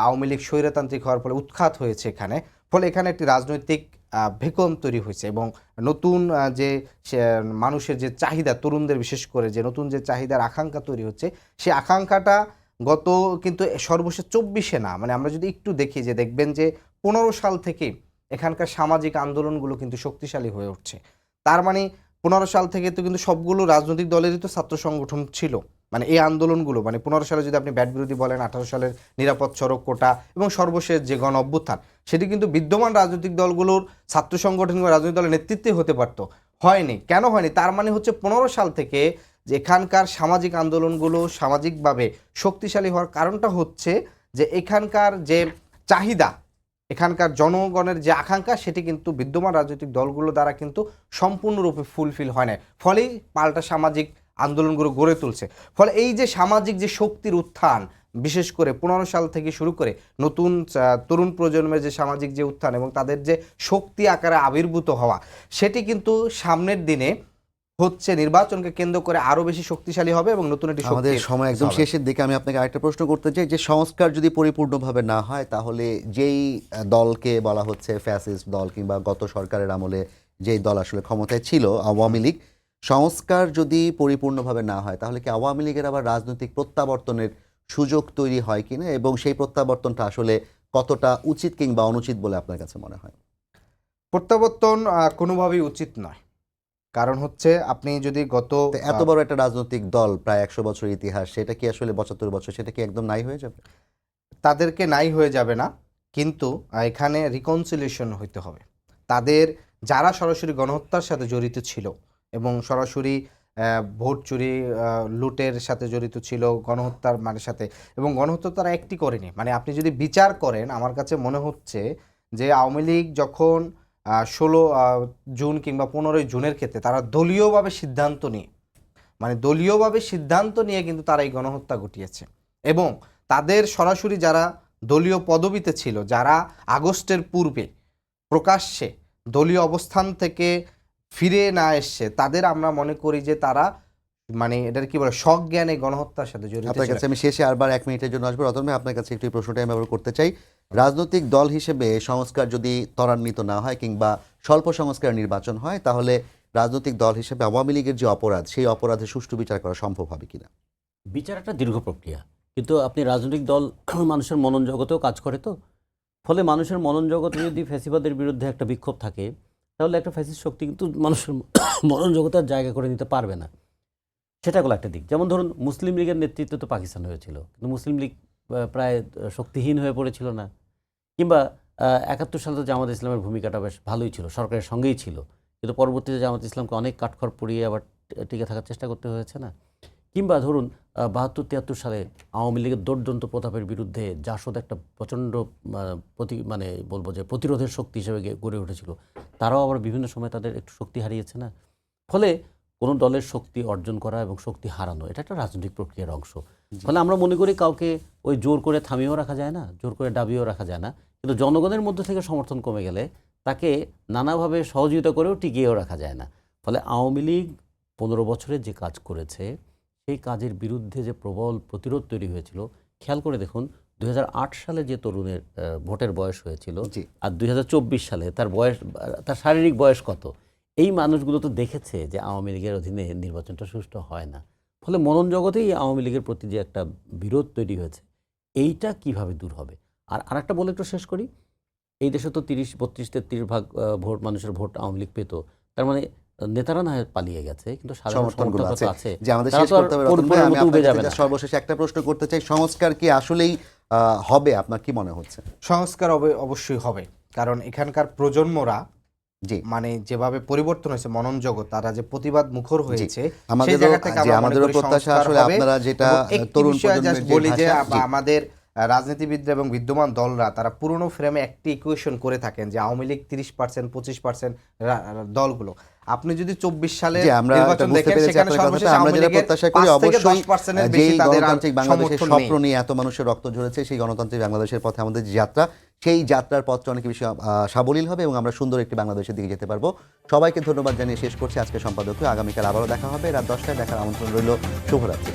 আওয়ামী লীগ স্বৈরতান্ত্রিক হওয়ার ফলে উৎখাত হয়েছে এখানে, ফলে এখানে একটি রাজনৈতিক ভ্যাকুয়াম তৈরি হয়েছে এবং নতুন যে মানুষের যে চাহিদা, তরুণদের বিশেষ করে যে নতুন যে চাহিদার আকাঙ্ক্ষা তৈরি হচ্ছে, সেই আকাঙ্ক্ষাটা গত কিন্তু সর্বশেষ 24-এ না, মানে আমরা যদি একটু দেখি যে দেখবেন যে 15 সাল থেকে এখানকার সামাজিক আন্দোলনগুলো কিন্তু শক্তিশালী হয়ে উঠছে। তার মানে 15 সাল থেকে তো কিন্তু সবগুলো রাজনৈতিক দলেরই তো ছাত্র সংগঠন ছিল, মানে এই আন্দোলনগুলো, মানে 15 সালে যদি আপনি ব্যাট বিরোধী বলেন, 18 সালের নিরাপদ সড়ক কোটা এবং সর্বশেষ যে গণ অভ্যুত্থান, সেটি কিন্তু বিদ্যমান রাজনৈতিক দলগুলোর ছাত্র সংগঠন বা রাজনৈতিক দলের নেতৃত্বে হতে পারত। হয়নি। কেন হয়নি? তার মানে হচ্ছে 15 সাল থেকে যে এখানকার সামাজিক আন্দোলনগুলো সামাজিকভাবে শক্তিশালী হওয়ার কারণটা হচ্ছে যে এখানকার যে চাহিদা, এখানকার জনগণের যে আকাঙ্ক্ষা, সেটি কিন্তু বিদ্যমান রাজনৈতিক দলগুলো দ্বারা কিন্তু সম্পূর্ণরূপে ফুলফিল হয় না। ফলেই পাল্টা সামাজিক আন্দোলনগুলো গড়ে তুলছে। ফলে এই যে সামাজিক যে শক্তির উত্থান, বিশেষ করে 15 সাল থেকে শুরু করে নতুন তরুণ প্রজন্মের যে সামাজিক যে উত্থান এবং তাদের যে শক্তি আকারে আবির্ভূত হওয়া, সেটি কিন্তু সামনের দিনে হচ্ছে নির্বাচনকে কেন্দ্র করে আরো বেশি শক্তিশালী হবে এবং নতুন একটি আমাদের সময় একদম শেষের দিকে। আমি আপনাকে আরেকটা প্রশ্ন করতে চাই, যে সংস্কার যদি পরিপূর্ণভাবে না হয়, তাহলে যেই দলকে বলা হচ্ছে ফ্যাসিস্ট দল কিংবা গত সরকারের আমলে যেই দল আসলে ক্ষমতায় ছিল, আওয়ামী লীগ, সংস্কার যদি পরিপূর্ণভাবে না হয় তাহলে কি আওয়ামী লীগের আবার রাজনৈতিক প্রত্যাবর্তনের সুযোগ তৈরি হয় কিনা, এবং সেই প্রত্যাবর্তনটা আসলে কতটা উচিত কিংবা অনুচিত বলে আপনার কাছে মনে হয়? প্রত্যাবর্তন কোনোভাবেই উচিত নয়। কারণ হচ্ছে আপনি যদি গত তো এত বড় একটা রাজনৈতিক দল, প্রায় 100 বছর ইতিহাস, সেটা কি আসলে 72 বছর, সেটা কি একদম নাই হয়ে যাবে? তাদেরকে নাই হয়ে যাবে না, কিন্তু এখানে রিকনসিলিয়েশন হইতে হবে। তাদের যারা সরাসরি গণহত্যার সাথে জড়িত ছিল এবং সরাসরি ভোট চুরি লুটের সাথে জড়িত ছিল গণহত্যার মানে সাথে, এবং গণহত্যা তারা একটি করেনি। মানে আপনি যদি বিচার করেন, আমার কাছে মনে হচ্ছে যে আওয়ামী লীগ যখন 16 জুন কিংবা 15 জুনের ক্ষেত্রে তারা দলীয়ভাবে সিদ্ধান্ত নিয়ে কিন্তু তারা এই গণহত্যা ঘটিয়েছে। এবং তাদের সরাসরি যারা দলীয় পদবিতে ছিল, যারা আগস্টের পূর্বে প্রকাশ্যে দলীয় অবস্থান থেকে ফিরে না এসছে, তাদের আমরা মনে করি যে তারা মানে এটার কি বলে সজ্ঞানে গণহত্যার সাথে জড়িত আপনার ছিল। কাছে আমি শেষে আরবার 1 মিনিটের জন্য আসবো। রতন ভাই, আপনার কাছে একটু এই প্রশ্নটাই আমি আবার করতে চাই। রাজনৈতিক দল হিসেবে সংস্কার যদি ত্বরান্বিত না হয় কিংবা স্বল্প সংস্কার নির্বাচন হয়, তাহলে রাজনৈতিক দল হিসেবে আওয়ামী লীগের যে অপরাধ, সেই অপরাধের সুষ্ঠু বিচার করা সম্ভব হবে কিনা? বিচার একটা দীর্ঘ প্রক্রিয়া, কিন্তু আপনি রাজনৈতিক দল মানুষের মনন জগতেও কাজ করে, তো ফলে মানুষের মনন জগতে যদি ফ্যাসিবাদের বিরুদ্ধে একটা বিক্ষোভ থাকে, তাহলে একটা ফ্যাসিস্ট শক্তি কিন্তু মানুষের মনন জগতে আর জায়গা করে নিতে পারবে না। সেটা হলো একটা দিক। যেমন ধরুন, মুসলিম লীগের নেতৃত্বে তো পাকিস্তান হয়েছিল, কিন্তু মুসলিম লীগ প্রায় শক্তিহীন হয়ে পড়েছিল না? কিংবা 71 সালে তো জামাত ইসলামের ভূমিকাটা বেশ ভালোই ছিল, সরকারের সঙ্গেই ছিল, কিন্তু পরবর্তীতে জামাত ইসলামকে অনেক কাঠখড় পুড়িয়ে আবার টিকে থাকার চেষ্টা করতে হয়েছে না? কিংবা ধরুন 72-73 সালে আওয়ামী লীগের দৌর্যন্ত প্রতাপের বিরুদ্ধে জাসদ একটা প্রচণ্ড মানে বলবো যে প্রতিরোধের শক্তি হিসেবে গড়ে উঠেছিল, তারাও আবার বিভিন্ন সময় তাদের একটু শক্তি হারিয়েছে না? ফলে কোনো দলের শক্তি অর্জন করা এবং শক্তি হারানো এটা একটা রাজনৈতিক প্রক্রিয়ার অংশ। ফলে আমরা মনে করি কাউকে ওই জোর করে থামিয়েও রাখা যায় না, জোর করে দাবিয়েও রাখা যায় না, কিন্তু জনগণের মধ্যে থেকে সমর্থন কমে গেলে তাকে নানাভাবে সহযোগিতা করেও টিকিয়েও রাখা যায় না। ফলে আওয়ামী লীগ 15 বছরে যে কাজ করেছে, সেই কাজের বিরুদ্ধে যে প্রবল প্রতিরোধ তৈরি হয়েছিল, খেয়াল করে দেখুন 2008 সালে যে তরুণের ভোটের বয়স হয়েছিল আর 2024 সালে তার শারীরিক বয়স কত, এই মানুষগুলো তো দেখেছে যে আওয়ামী লীগের অধীনে নির্বাচনটা সুষ্ঠু হয় না। ফলে মনন জগতেই আওয়ামী লীগের প্রতি যে একটা বিরোধ তৈরি হয়েছে, এইটা কিভাবে দূর হবে? আর আরেকটা বলে একটু শেষ করি, এই দেশে তো 30-32-33 ভাগ ভোট, মানুষের ভোট আওয়ামী লীগ পেত, তার মানে নেতারা না হয় পালিয়ে গেছে, কিন্তু সাধারণ সমর্থক তো আছে, যে আমাদের তারা শেষ তো আর করতে হবে। রতন ভাই, পরিপূর্ণের আমি মতো উবে আপনার যাবে কাছে না। সর্বশেষ একটা প্রশ্ন করতে চাই, সংস্কার কি আসলেই হবে? আপনার কি মনে হচ্ছে? সংস্কার অবশ্যই হবে, কারণ এখানকার প্রজন্মরা জি, মানে যেভাবে পরিবর্তন হয়েছে মনন জগৎ, তারা যে প্রতিবাদ মুখর হয়েছে, সেই আমাদেরও জায়গা থেকে আমরা মনে আমাদেরও করি প্রত্যাশা সংস্কার আসলে হবে। আপনারা যেটা এবং একটি তরুণ বিষয়ে just প্রজন্মের যে বলি যে ভাষা, জি। আমাদের রাজনীতিবিদরা এবং বিদ্যমান দলরা তারা পুরনো ফ্রেমে একটি ইকুয়েশন করে থাকেন যে আওয়ামী লীগ 30%, 25% দলগুলো। আপনি যদি 24 সালে জি, আমরা নির্বাচন বুঝতে দেখেন, পেরেছি সেখানে আপনার সর্বশেষ কথাটা। আমরা আওয়ামী যেটা লীগের প্রত্যাশা করি 5 থেকে অবশ্যই 10%-এর যেই বেশি তাদের আর গণতান্ত্রিক বাংলাদেশের সমর্থন নেই। স্বপ্ন নিয়ে এত মানুষের রক্ত ঝরেছে, সেই গণতান্ত্রিক বাংলাদেশের পথে আমাদের যে যাত্রা, সেই যাত্রার পথটা অনেক বেশি সাবলীল হবে এবং আমরা সুন্দর একটি বাংলাদেশের দিকে যেতে পারবো। সবাইকে ধন্যবাদ জানিয়ে শেষ করছি আজকের সম্পাদকীয়। আগামীকাল আবারও দেখা হবে রাত 10টায়। দেখার আমন্ত্রণ রইল। শুভরাত্রি।